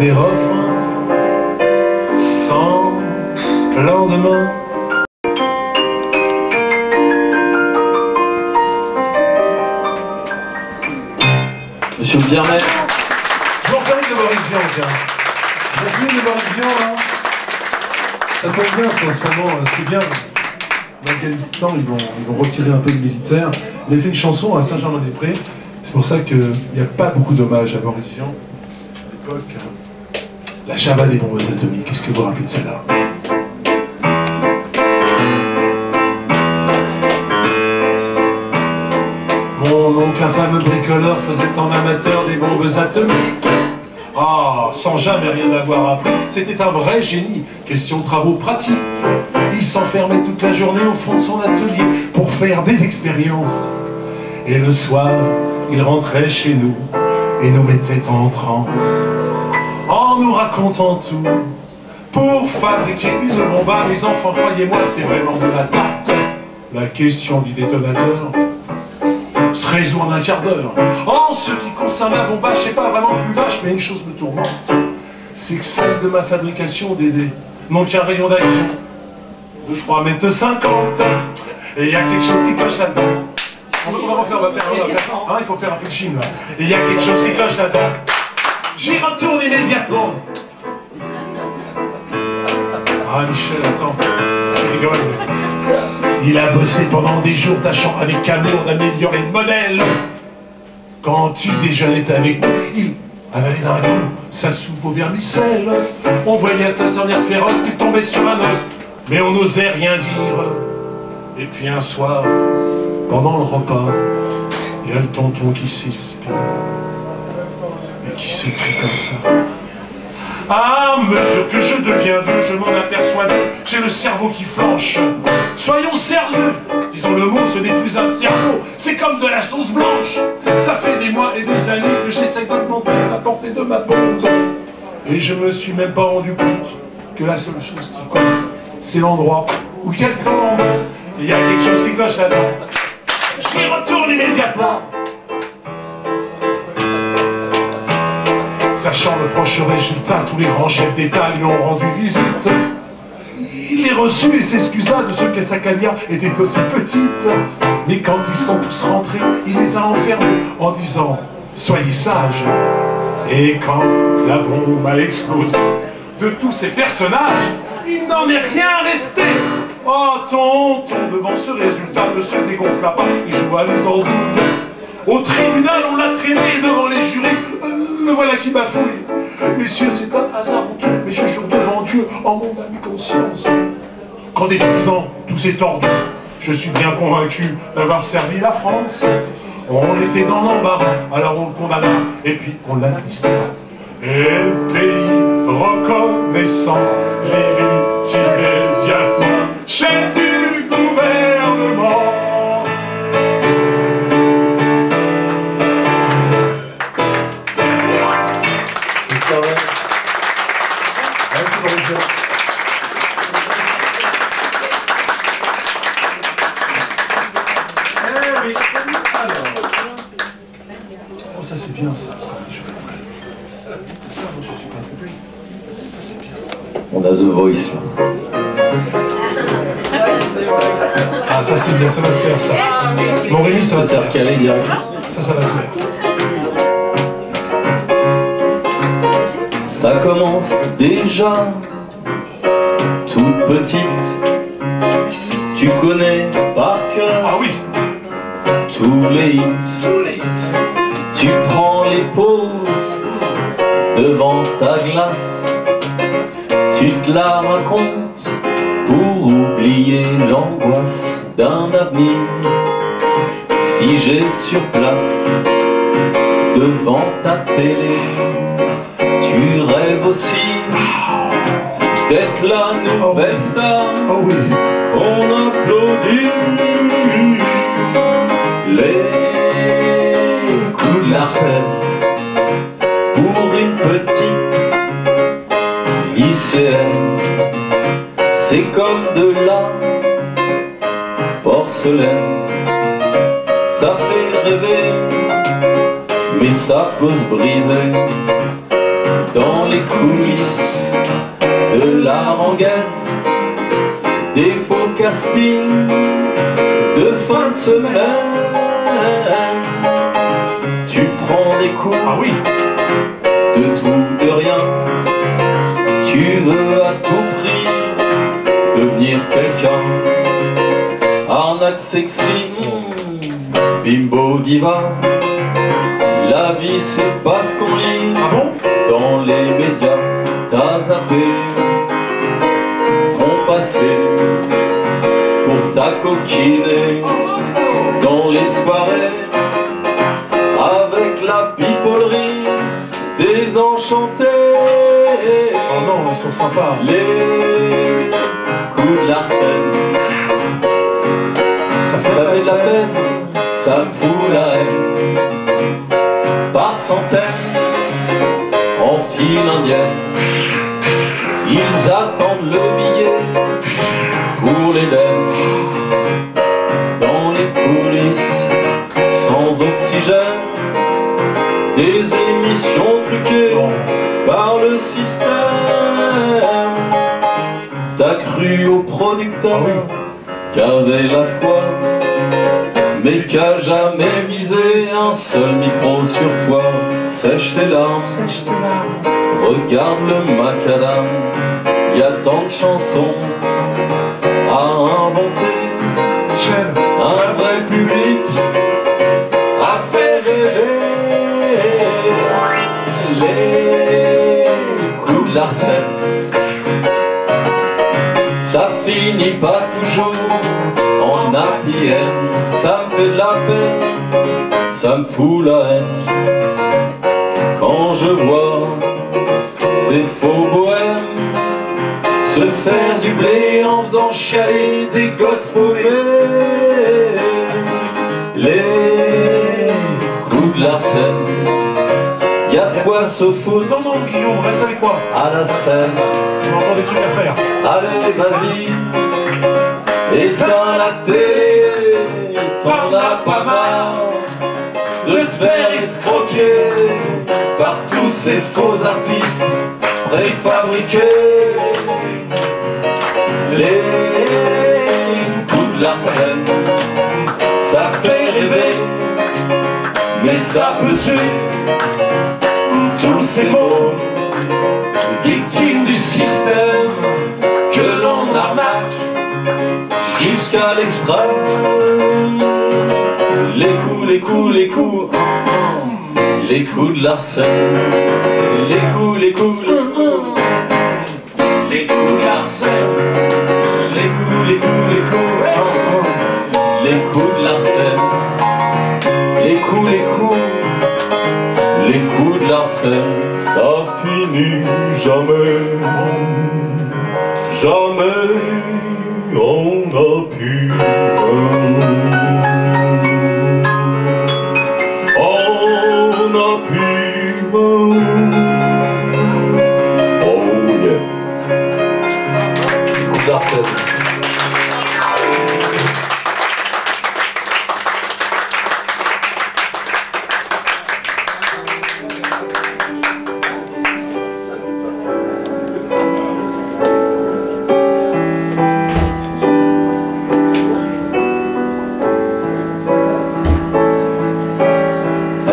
des refrains sans lendemain. Monsieur Piermet. Je vous remercie de l'horizon, tiens. Vous avez vu l'horizon, là? Ça tombe bien, en ce moment, c'est bien. En Afghanistan, ils vont retirer un peu de militaires. Il a fait une chanson à Saint-Germain-des-Prés. C'est pour ça qu'il n'y a pas beaucoup d'hommages à l'horizon. À l'époque, la Java des bombes atomiques. Qu'est-ce que vous vous rappelez de celle-là? Mon oncle, un fameux bricoleur, faisait en amateur des bombes atomiques. Ah, sans jamais rien avoir appris, c'était un vrai génie. Question de travaux pratiques. Il s'enfermait toute la journée au fond de son atelier pour faire des expériences. Et le soir, il rentrait chez nous et nous mettait en transe, en nous racontant tout. Pour fabriquer une bombe, mes enfants, croyez-moi, c'est vraiment de la tarte. La question du détonateur se résout en un quart d'heure. En ce qui concerne la bombe, je sais pas vraiment plus vache, mais une chose me tourmente, c'est que celle de ma fabrication d'aider n'ont qu'un rayon d'action de 3,50 m. Et il y a quelque chose qui cloche là-dedans. On va refaire. Ah, il faut faire un peu de gym là. Et il y a quelque chose qui cloche là-dedans. J'y retourne immédiatement. Ah, Michel, attends. je rigole. Il a bossé pendant des jours, tâchant avec amour d'améliorer le modèle. Quand tu déjeunais avec nous, il avalait d'un coup sa soupe au vermicelle. On voyait un sanguinaire féroce qui tombait sur un os, mais on n'osait rien dire. Et puis un soir, pendant le repas, il y a le tonton qui s'expire et qui s'écrit comme ça. À mesure que je deviens vieux, je m'en aperçois mieux, j'ai le cerveau qui flanche. Soyons sérieux, disons le mot, ce n'est plus un cerveau, c'est comme de la sauce blanche. Ça fait des mois et des années que j'essaie d'augmenter la portée de ma bombe. Et je me suis même pas rendu compte que la seule chose qui compte, c'est l'endroit où quel temps. Il y a quelque chose qui cloche là-dedans. J'y retourne immédiatement. Sachant le proche résultat, tous les grands chefs d'État lui ont rendu visite. Il les reçut et s'excusa de ce que sa carrière était aussi petite. Mais quand ils sont tous rentrés, il les a enfermés en disant « Soyez sages ». Et quand la bombe a explosé, de tous ces personnages, il n'en est rien resté. Oh, tonton, devant ce résultat, ne se dégonfla pas, il joua les andouilles. Au tribunal, on l'a traîné devant les jurés. Le voilà qui bafouille. Messieurs, c'est un hasard honteux, mais je jure devant Dieu, en mon âme et conscience, qu'en détruisant tous ces tordus, je suis bien convaincu d'avoir servi la France. On était dans l'embarras, alors on le condamna, et puis on l'amnistia. Et le pays reconnaissant, l'élit immédiatement chef du gouvernement. Ça c'est bien ça. C'est ça, moi je suis pas trompé. Ça c'est bien ça. On a The Voice là. Ah ça c'est bien, ça va te plaire ça. Bon Rémi, ça va te plaire. Calé direct. Ça va te plaire. Ça commence déjà toute petite. Tu connais par cœur Ah oui, tous les hits. tous les hits. Tu prends les pauses devant ta glace. Tu te la racontes pour oublier l'angoisse d'un avenir figé sur place. Devant ta télé, tu rêves aussi d'être la nouvelle star Oh oui. qu'on applaudit. Les coups de la scène pour une petite lycéenne, c'est comme de la porcelaine. Ça fait rêver, mais ça peut se briser dans les coulisses de la rengaine. Des faux castings de fin de semaine. Tu prends des coups, Ah oui. de tout, de rien. Tu veux à tout prix devenir quelqu'un. Arnaque sexy, bimbo diva. La vie c'est pas ce qu'on lit Ah bon? dans les médias. T'as zappé ton passé pour t'acoquiner dans les soirées avec la pipolerie des enchantés. Oh non, ils sont sympas. Les coups de l'arsène, Ça ça fait de la peine, ça me fout la haine. Par centaines, en file indienne, ils attendent le billet pour l'Éden. Dans les coulisses, sans oxygène, des émissions truquées par le système. T'as cru au producteur qu'avait la foi, mais qu'a jamais misé un seul micro sur toi. Sèche tes larmes, regarde le macadam, y a tant de chansons à inventer un vrai public, à faire rêver les coups de Larsen. Ça finit pas toujours en happy end, ça me fait de la peine, ça me fout la haine quand je vois ces faux bohèmes se faire du blé en faisant chialer des gosses paumés. Les coups de Larsen, y'a de quoi se foutre. Non, non, Guillaume, reste avec moi. À la scène, On a encore des trucs à faire. allez, vas-y, éteins la télé, t'en as pas marre de te faire escroquer par tous ces faux artistes préfabriqués. Les coups de Larsen, ça fait rêver, mais ça peut tuer. Tous ces mots, victimes du système que l'on arnaque jusqu'à l'extrême. Les coups, les coups, les coups, les coups de Larsen. Les coups, les coups, les coups, les coups de Larsen. Les coups, les coups, les coups, les coups de Larsen. Les coups, les coups, les coups de Larsen. Ça finit jamais, jamais on a pu. On a pu. Oh yeah. Coups de Larsen.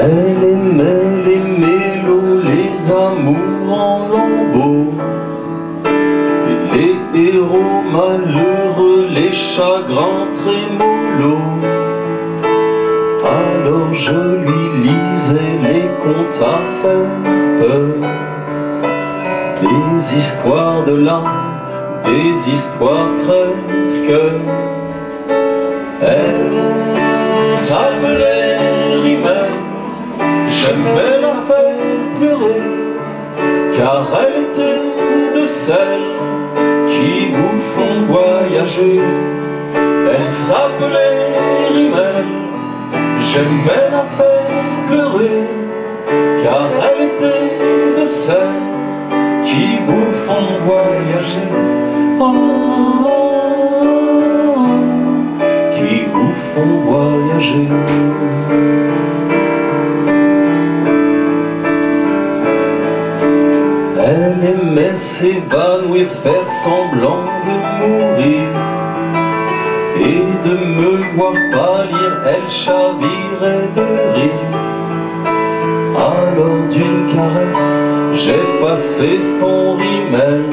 Elle aimait les mélos, les amours en lambeaux, et les héros malheureux, les chagrins trémolos. Alors je lui lisais les contes à faire peur, des histoires de larmes, des histoires crève-cœur. Elle s'appelait Rimel. J'aimais la faire pleurer, car elle était de celles qui vous font voyager. Elle s'appelait Rimel. J'aimais la faire pleurer, car elle était de celles qui vous font voyager. Oh, oh, oh, qui vous font voyager. Elle aimait s'évanouir, faire semblant de mourir, et de me voir pâlir, elle chavirait de rire. Alors d'une caresse, j'effaçais son rimel,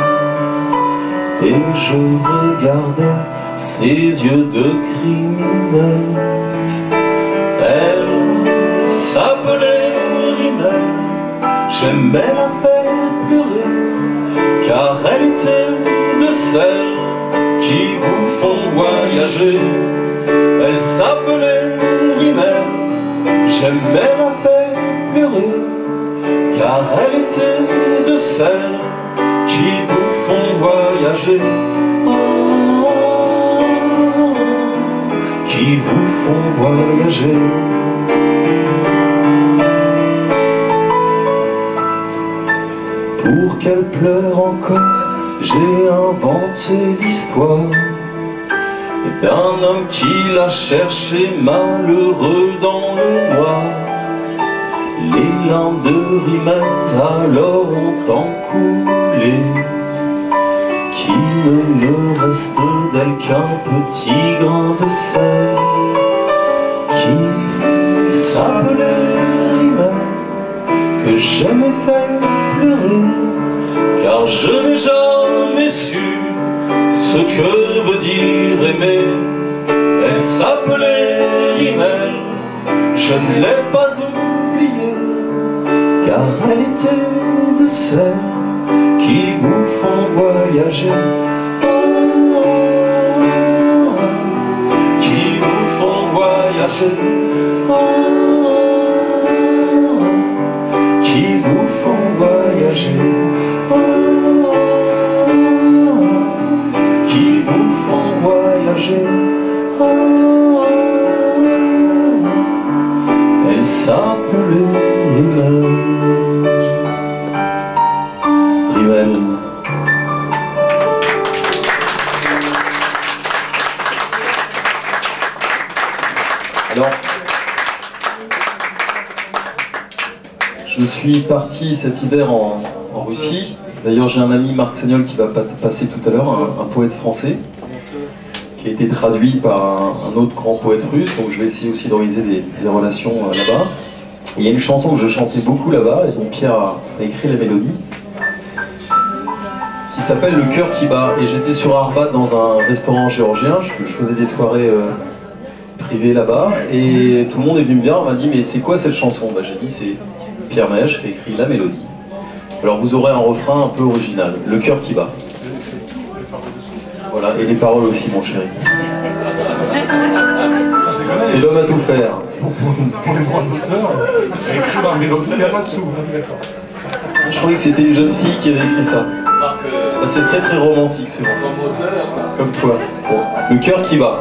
et je regardais ses yeux de criminel. Elle s'appelait Rimel. J'aimais la faire pleurer, car elle était de celles qui vous font voyager. Elle s'appelait Rimel. J'aimais la faire pleurer, car elle était de celles qui vous font voyager. Oh, oh, oh, qui vous font voyager. Pour qu'elle pleure encore, j'ai inventé l'histoire d'un homme qui l'a cherché malheureux dans le noir. Les larmes de Rimel alors ont encoulé, qu'il ne me reste d'elle qu'un petit grain de sel, qui s'appelait Rimel, que j'aimais faire pleurer, car je n'ai jamais su ce que veut dire aimer. Elle s'appelait Rimel, je ne l'ai pas oubliée, car elle était de celles qui vous font voyager. Qui vous font voyager. Qui vous font voyager. Qui vous font voyager. Elle s'appelait Rimel. Rimel. Alors, je suis parti cet hiver en Russie. D'ailleurs, j'ai un ami, Marc Sagnol, qui va passer tout à l'heure, un poète français, qui a été traduit par un autre grand poète russe, donc je vais essayer aussi d'organiser des relations là-bas. Il y a une chanson que je chantais beaucoup là-bas, et dont Pierre a écrit la mélodie, qui s'appelle Le cœur qui bat. Et j'étais sur Arbat dans un restaurant géorgien, je faisais des soirées privées là-bas, et tout le monde est venu me voir, on m'a dit mais c'est quoi cette chanson? J'ai dit c'est Pierre Mèche qui a écrit la mélodie. Alors vous aurez un refrain un peu original, Le cœur qui bat. Voilà, et les paroles aussi mon chéri. C'est l'homme à tout faire. Pour les droits d'auteur, écrit dans la mélodie, il n'y a pas de sous. D'accord. Je croyais que c'était une jeune fille qui avait écrit ça. C'est très très romantique, c'est bon. Comme toi. Bon. Le cœur qui bat.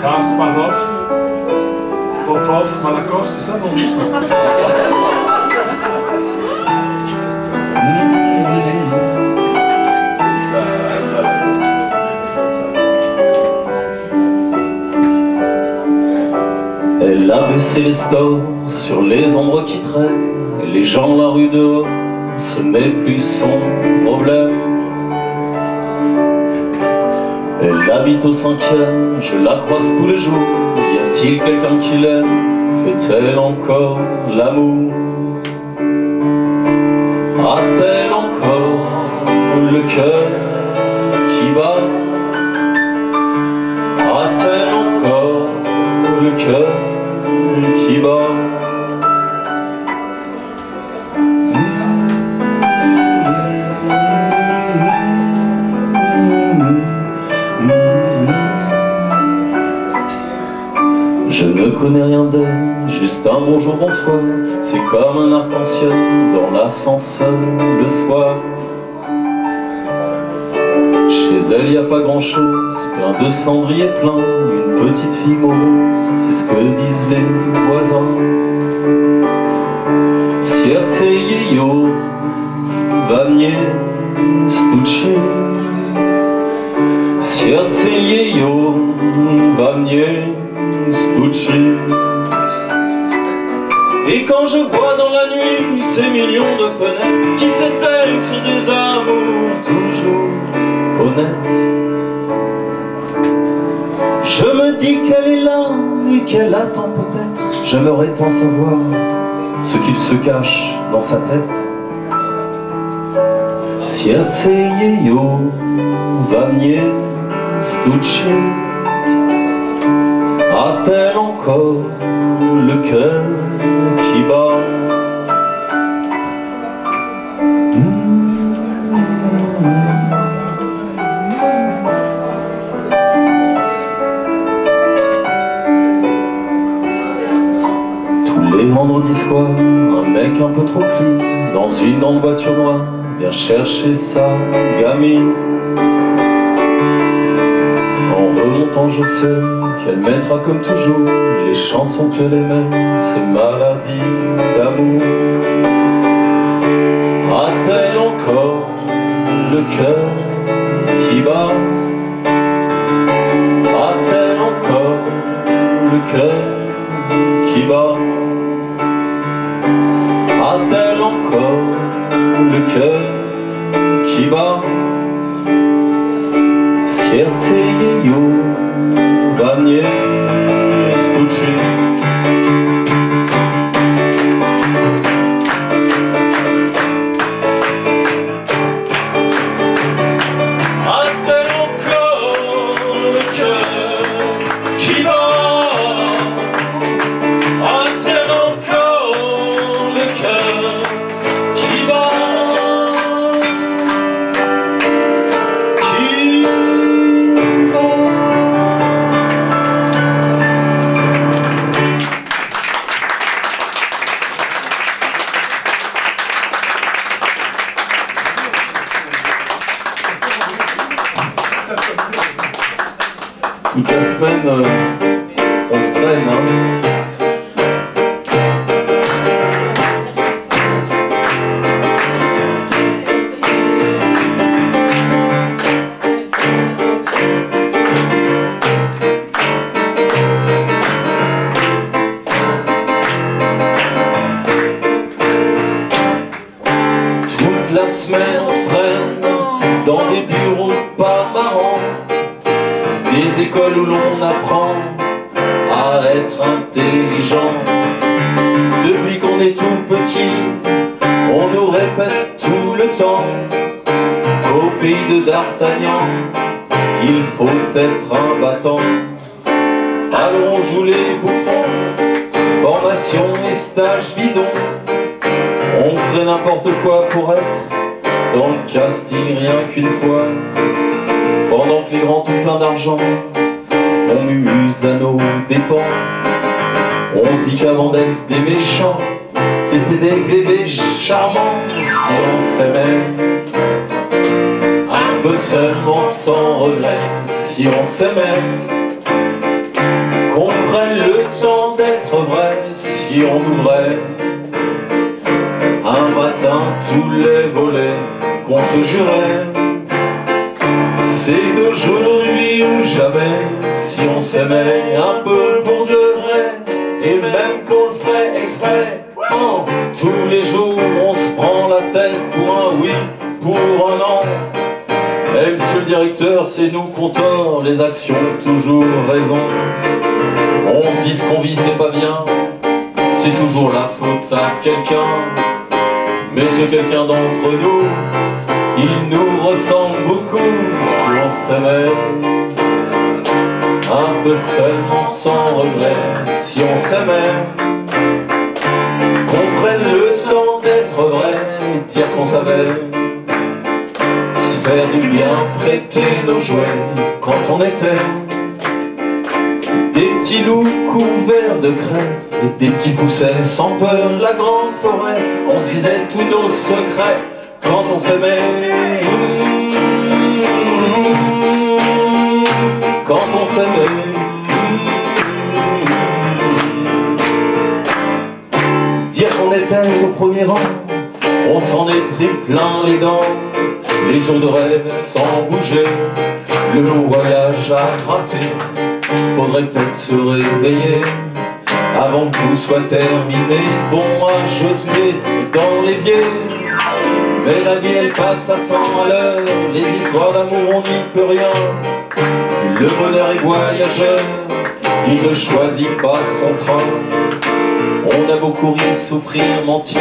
Kasparov, Popov, Malakoff, c'est ça, non? Elle a baissé les stores sur les ombres qui traînent, et les gens la rue dehors, ce n'est plus son problème. Elle habite au 5e, je la croise tous les jours. Y a-t-il quelqu'un qui l'aime? Fait-elle encore l'amour? A-t-elle encore le cœur qui bat? A-t-elle encore le cœur qui bat? Je ne connais rien d'elle, juste un bonjour, bonsoir. C'est comme un arc-en-ciel dans l'ascenseur le soir. Chez elle, y a pas grand-chose, plein de cendriers plein, une petite fille morose, c'est ce que disent les voisins. Serce jejo va mnie stuczy. Serce jejo va mnie stuczy. Et quand je vois dans la nuit ces millions de fenêtres qui s'éteignent sur des amours toujours honnêtes, je me dis qu'elle est là et qu'elle attend peut-être. J'aimerais tant savoir ce qu'il se cache dans sa tête. Serce jejo va mnie stuczyć. A-t-elle encore le cœur qui bat? Tous les vendredis soirs, un mec un peu trop clean, dans une grande voiture noire, vient chercher sa gamine. En remontant, je sais qu'elle mettra comme toujours les chansons qu'elle aimait, ces maladies d'amour. A-t-elle encore le cœur qui bat? A-t-elle encore le cœur qui bat? A-t-elle encore le cœur qui bat? Serce jejo va mnie stuczy. Toute la semaine, on se traîne, hein. La semaine on se traîne dans des bureaux pas marrants, des écoles où l'on apprend à être intelligent. Depuis qu'on est tout petit, on nous répète tout le temps qu'au pays de D'Artagnan, il faut être un battant. Alors on joue les bouffons, formation et stage bidon. On ferait n'importe quoi pour être dans le casting rien qu'une fois, pendant que les grands tout plein d'argent font mumuse à nos dépens. On se dit qu'avant d'être des méchants, c'était des bébés charmants. Si on s'aimait un peu seulement sans regret, si on s'aimait, qu'on prenne le temps d'être vrai, si on ouvrait un matin tous les volets qu'on se jurait. C'est d'aujourd'hui ou jamais, si on s'aimait un peu pour de vrai, et même qu'on le ferait exprès. Oh, tous les jours on se prend la tête pour un oui, pour un non. Et monsieur le directeur, c'est nous qu'on tord, les actions toujours raison. On se dit ce qu'on vit c'est pas bien, c'est toujours la faute à quelqu'un. Mais ce quelqu'un d'entre nous, il nous ressemble beaucoup. Si on s'aimait un peu seulement sans regret, si on s'aimait, qu'on prenne le temps d'être vrai, dire qu'on savait se faire du bien, prêter nos jouets quand on était des petits loups couverts de craie et des petits poussets sans peur de la grande forêt. On se disait tous nos secrets quand on s'aimait, quand on s'aimait. Dire qu'on était au premier rang, on s'en est pris plein les dents. Les jours de rêve sans bouger, le long voyage à gratter. Faudrait peut-être se réveiller avant que tout soit terminé. Bon à jeter dans l'évier, mais la vie elle passe à 100 à l'heure. Les histoires d'amour on n'y peut rien. Le bonheur est voyageur, il ne choisit pas son train. On a beaucoup ri, souffrir, mentir,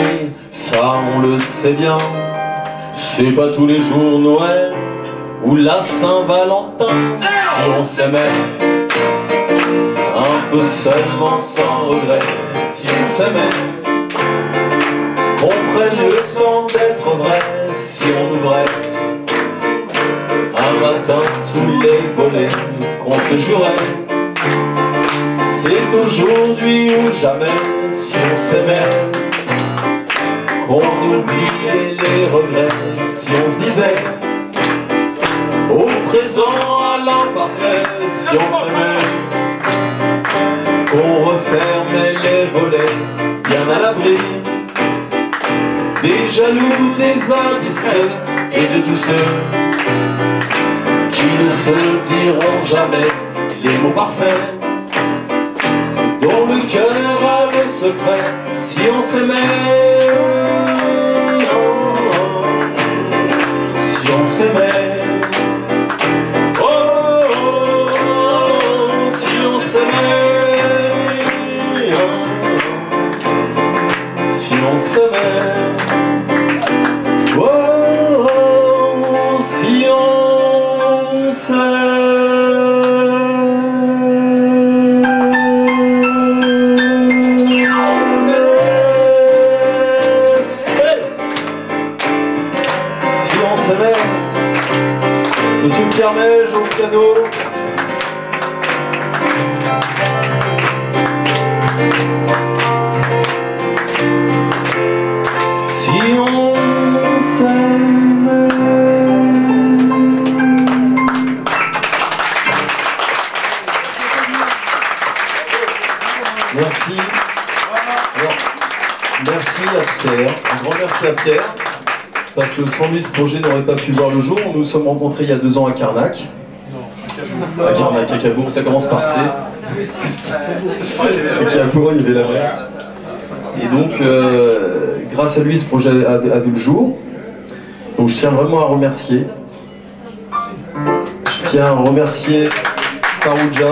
ça on le sait bien. C'est pas tous les jours Noël ou la Saint-Valentin. Si on s'aimait un peu seulement sans regret, si on s'aimait, qu'on prenne le temps d'être vrai, si on ouvrait un matin tous les volets qu'on se jurait. C'est aujourd'hui ou jamais, si on s'aimait, qu'on oubliait les regrets, si on se disait au présent à l'imparfait, si on s'aimait, qu'on refermait les volets bien à l'abri des jaloux, des indiscrets et de tous ceux qui ne se diront jamais les mots parfaits, dont le cœur a le secret. Si on s'aimait, si on s'aimait, oh, oh, oh, si on s'aimait, si on s'aimait, oh, oh, si on s'aimait. Monsieur Carmel, au piano. Si on s'aime. merci à Pierre, parce que sans lui ce projet n'aurait pas pu voir le jour. Nous nous sommes rencontrés il y a 2 ans à Carnac. À Carnac, à Cabourg, ça commence par C. À Cabourg, il y avait la mer. Et donc, grâce à lui, ce projet a vu le jour. Donc je tiens vraiment à remercier. Je tiens à remercier Farouja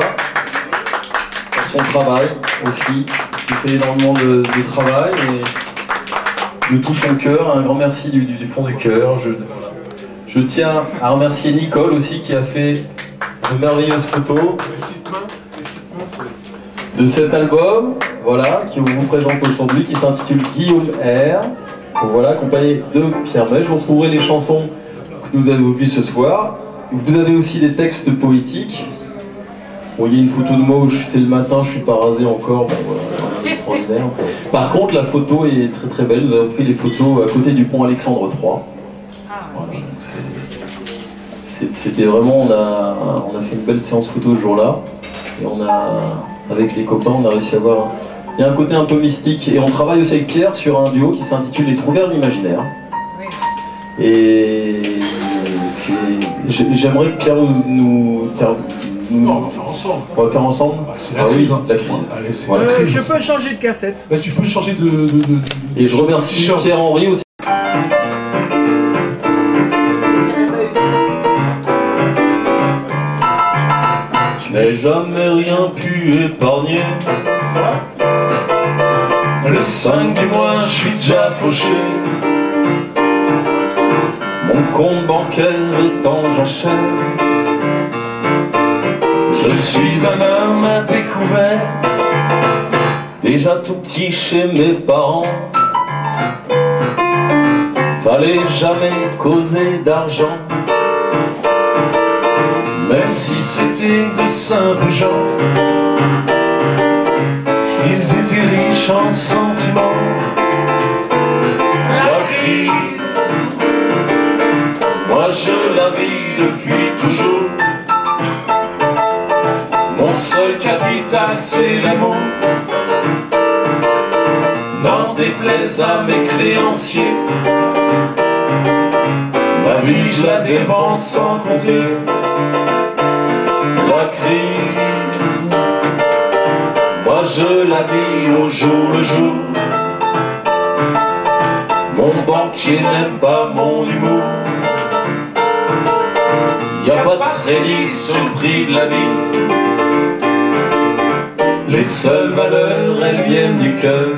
pour son travail aussi. Il fait énormément de travail et de tout son cœur. Un grand merci du fond du cœur. Je tiens à remercier Nicole aussi qui a fait de merveilleuses photos de cet album, voilà, qui vous présente aujourd'hui, qui s'intitule Guillaume R. Voilà, accompagné de Pierre May. Je vous retrouverai les chansons que nous avons vues ce soir. Vous avez aussi des textes poétiques. Bon, il y a une photo de moi où c'est le matin, je suis pas rasé encore. Bon, voilà, extraordinaire. Par contre, la photo est très très belle. Nous avons pris les photos à côté du pont Alexandre III. Voilà, c'était vraiment, on a fait une belle séance photo ce jour-là. Et avec les copains, on a réussi à voir. Il y a un côté un peu mystique. Et on travaille aussi avec Pierre sur un duo qui s'intitule Les Trous Verts de l'Imaginaire. Et j'aimerais que Pierre nous Non, on va faire ensemble. On va faire ensemble. Ah oui, la crise. Allez, c'est Voilà. la crise. Je peux changer de cassette. Bah, tu peux changer de Et je remercie Pierre-Henri aussi. Je n'ai jamais rien pu épargner. Le 5 du mois, je suis déjà fauché. Mon compte bancaire est en jachère. Je suis un homme à découvert, déjà tout petit chez mes parents. Fallait jamais causer d'argent, même si c'était de simples gens. Ils étaient riches en sentiments. La crise, moi je la vis depuis toujours. Mon seul capital c'est l'amour. N'en déplaise à mes créanciers, ma vie je la dépense sans compter. La crise, moi je la vis au jour le jour. Mon banquier n'aime pas mon humour. Y a pas de crédit sur le prix de la vie. Les seules valeurs, elles viennent du cœur.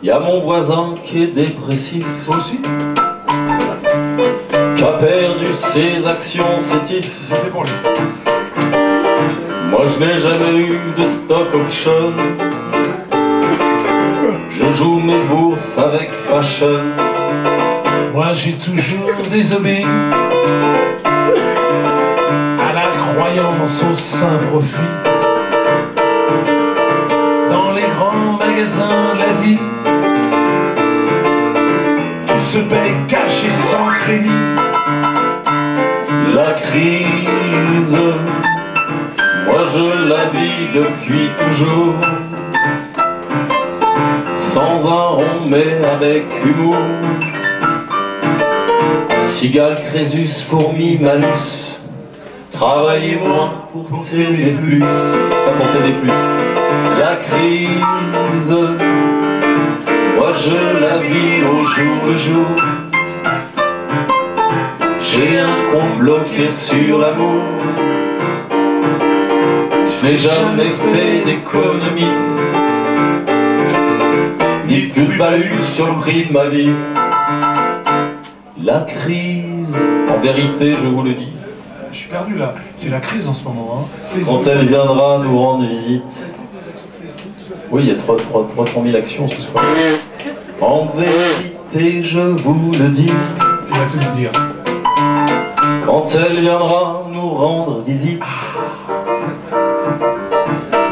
Y a mon voisin qui est dépressif. Toi aussi? Qui a perdu ses actions, sétif. C'est pour lui. Moi je n'ai jamais eu de stock option. Je joue mes bourses avec fashion. Moi j'ai toujours désobéi à la croyance au saint profit. Dans les grands magasins de la vie, tout se paye cash et sans crédit. La crise, moi je la vis depuis toujours. Sans un rond mais avec humour. Cigale, Crésus, fourmi, malus. Travaillez moins pour t'aider plus. Pas pour t'aider plus. La crise, moi je la vis au jour le jour. J'ai un compte bloqué sur l'amour. Je n'ai jamais fait d'économie, ni de plus-value sur le prix de ma vie. La crise, en vérité je vous le dis, Je suis perdu là, c'est la crise en ce moment. Hein. quand elle viendra nous rendre visite. Oui, il y a 300 000 actions ce soir. En vérité je vous le dis, Il va tout nous dire. quand elle viendra nous rendre visite.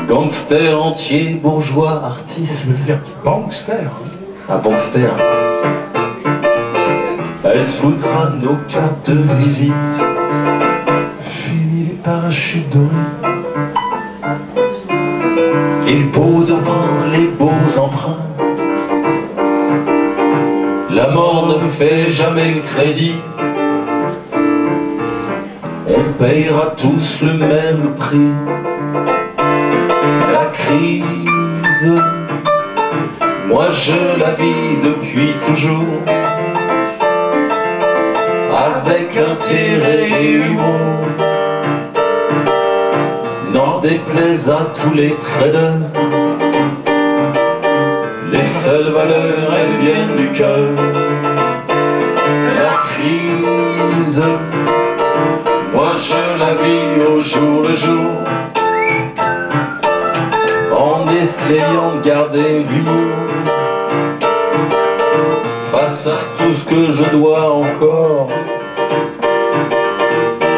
Gangster entier, bourgeois, artiste. Je veux dire bankster. Un bankster. Elle se foutra nos cartes de visite. Fini les parachutes dorés. Les beaux emprunts, les beaux emprunts. La mort ne fait jamais crédit. On payera tous le même prix. La crise, moi je la vis depuis toujours, avec intérêt et humour. N'en déplaise à tous les traders, les seules valeurs elles viennent du cœur. La crise, moi je la vis au jour le jour, en essayant de garder l'humour. Face à tout ce que je dois encore,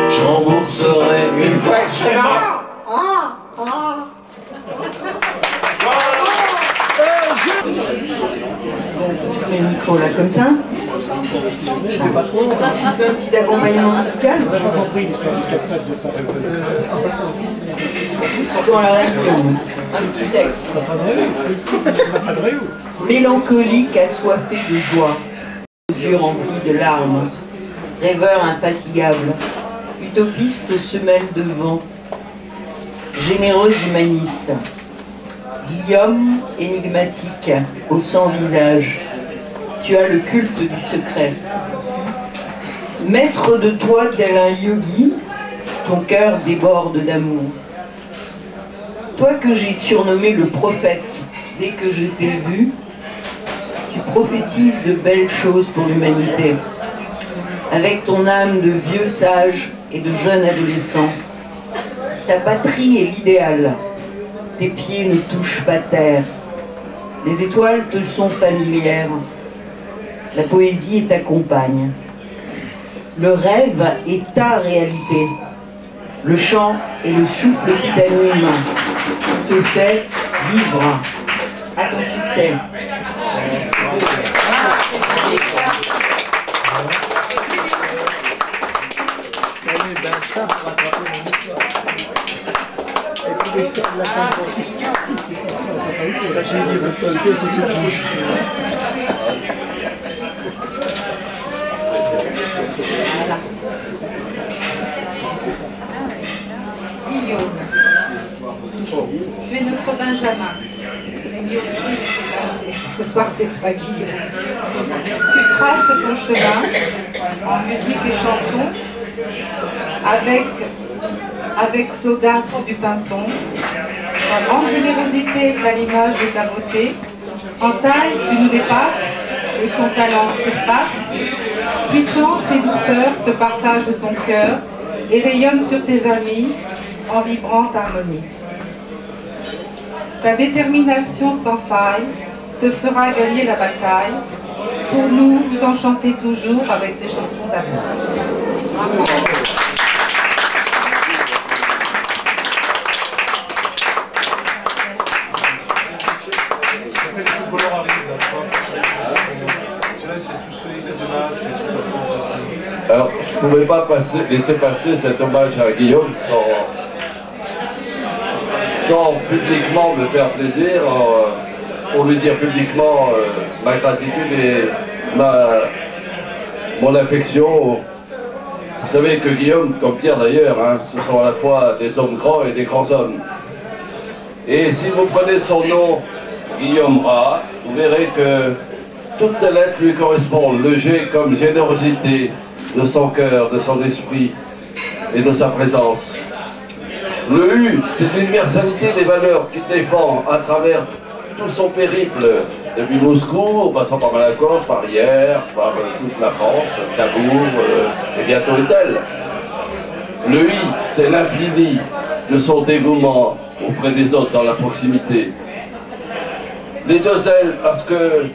je rembourserai une fois que je serai mort. Les micros là comme ça. Un petit accompagnement musical. Dans la réunion, un petit texte. Mélancolique, assoiffé de joie, aux yeux remplis de larmes, rêveur infatigable, utopiste semelle de vent, généreuse humaniste, Guillaume énigmatique, au sans visage, tu as le culte du secret. Maître de toi tel un yogi, ton cœur déborde d'amour. Toi que j'ai surnommé le prophète, dès que je t'ai vu, tu prophétises de belles choses pour l'humanité. Avec ton âme de vieux sage et de jeune adolescent, ta patrie est l'idéal. Tes pieds ne touchent pas terre. Les étoiles te sont familières. La poésie est ta compagne. Le rêve est ta réalité. Le chant est le souffle qui t'anime, qui te fait vivre. À ton succès. Guillaume, tu es notre Benjamin. On est mis aussi, mais c'est passé. Ce soir, c'est toi, Guillaume. Tu traces ton chemin en musique et chanson avec l'audace du pinson, ta grande générosité à l'image de ta beauté. En taille, tu nous dépasses et ton talent surpasse. Puissance et douceur se partagent ton cœur et rayonnent sur tes amis en vibrante harmonie. Ta détermination sans faille te fera gagner la bataille. Pour nous, vous enchantez toujours avec des chansons d'amour. Alors, je ne pouvais pas laisser passer cet hommage à Guillaume sans publiquement me faire plaisir, pour lui dire publiquement ma gratitude et mon affection. Vous savez que Guillaume, comme Pierre d'ailleurs, hein, ce sont à la fois des hommes grands et des grands hommes. Et si vous prenez son nom, Guillaume Rat, vous verrez que toutes ces lettres lui correspondent. Le G comme générosité de son cœur, de son esprit et de sa présence. Le U, c'est l'universalité des valeurs qu'il défend à travers tout son périple, depuis Moscou, en passant par Malakoff, par Hier, par toute la France, Cabourg, et bientôt Etel. Le I, c'est l'infini de son dévouement auprès des autres dans la proximité. Les deux L, parce que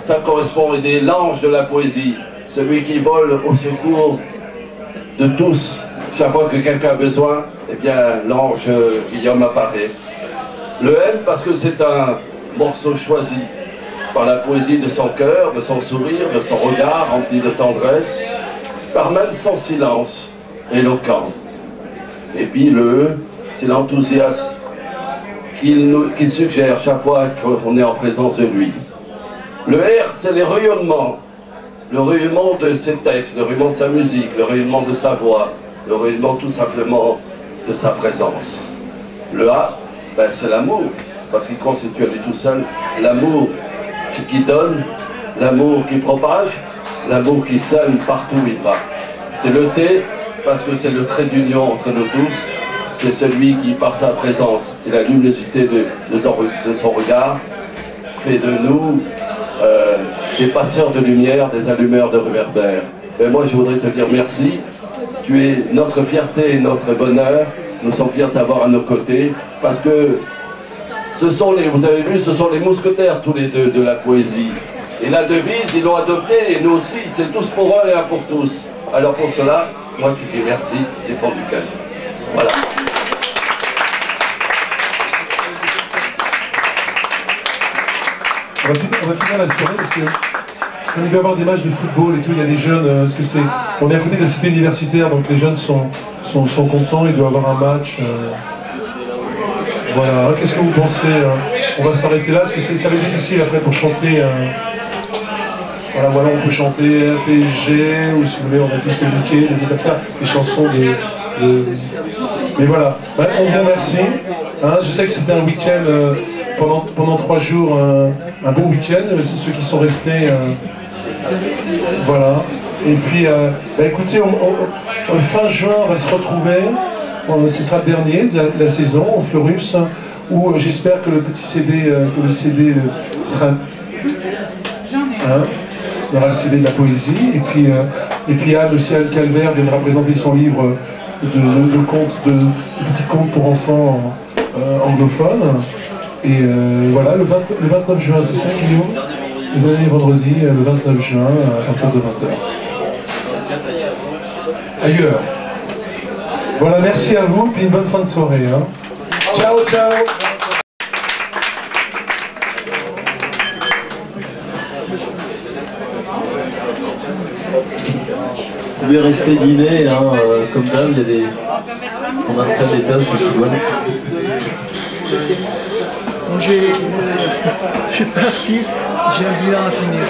ça correspond à l'ange de la poésie, celui qui vole au secours de tous. Chaque fois que quelqu'un a besoin, eh bien l'ange Guillaume apparaît. Le M, parce que c'est un morceau choisi par la poésie de son cœur, de son sourire, de son regard rempli de tendresse, par même son silence éloquent. Et puis le E, c'est l'enthousiasme qu'il suggère chaque fois qu'on est en présence de lui. Le R, c'est les rayonnements. Le rayonnement de ses textes, le rayonnement de sa musique, le rayonnement de sa voix, le rayonnement tout simplement de sa présence. Le A, ben, c'est l'amour, parce qu'il constitue à lui tout seul l'amour qui donne, l'amour qui propage, l'amour qui sonne partout où il va. C'est le T, parce que c'est le trait d'union entre nous tous, c'est celui qui, par sa présence et la luminosité de son regard, fait de nous des passeurs de lumière, des allumeurs de réverbères. Mais moi, je voudrais te dire merci. Tu es notre fierté et notre bonheur. Nous sommes fiers d'avoir à nos côtés, parce que ce sont les, vous avez vu, ce sont les mousquetaires tous les deux de la poésie. Et la devise, ils l'ont adoptée, et nous aussi, c'est tous pour un et un pour tous. Alors pour cela, moi je dis merci du fond du cœur. Voilà. On va finir la soirée parce que comme il doit y avoir des matchs de football et tout, il y a des jeunes, parce que c'est, on est à côté de la cité universitaire, donc les jeunes sont contents, il doit y avoir un match. Voilà, qu'est-ce que vous pensez? On va s'arrêter là, parce que ça va être difficile après pour chanter. Voilà, on peut chanter PSG, ou si vous voulez, on a tous les bouquets, des trucs comme ça, les chansons Mais voilà, on vous remercie. Hein, je sais que c'était un week-end, pendant 3 jours, un bon week-end, ceux qui sont restés. Voilà. Et puis, écoutez, fin juin, on va se retrouver. Ce sera le dernier de la saison, au Fleurus, où j'espère que le petit CD, sera... Hein, il y aura le CD de la poésie. Et puis Anne Calvert viendra présenter son livre de contes, de petits contes pour enfants anglophones. Et voilà, le 29 juin, c'est ça, Guillaume? Le dernier vendredi, le 29 juin, à partir de 20h. Ailleurs. Voilà, merci à vous, puis une bonne fin de soirée. Hein. Ciao, ciao. Vous pouvez rester dîner, hein, comme d'hab, il y a des... On installe des tables, c'est tout. Je suis parti, j'ai un bilan à finir.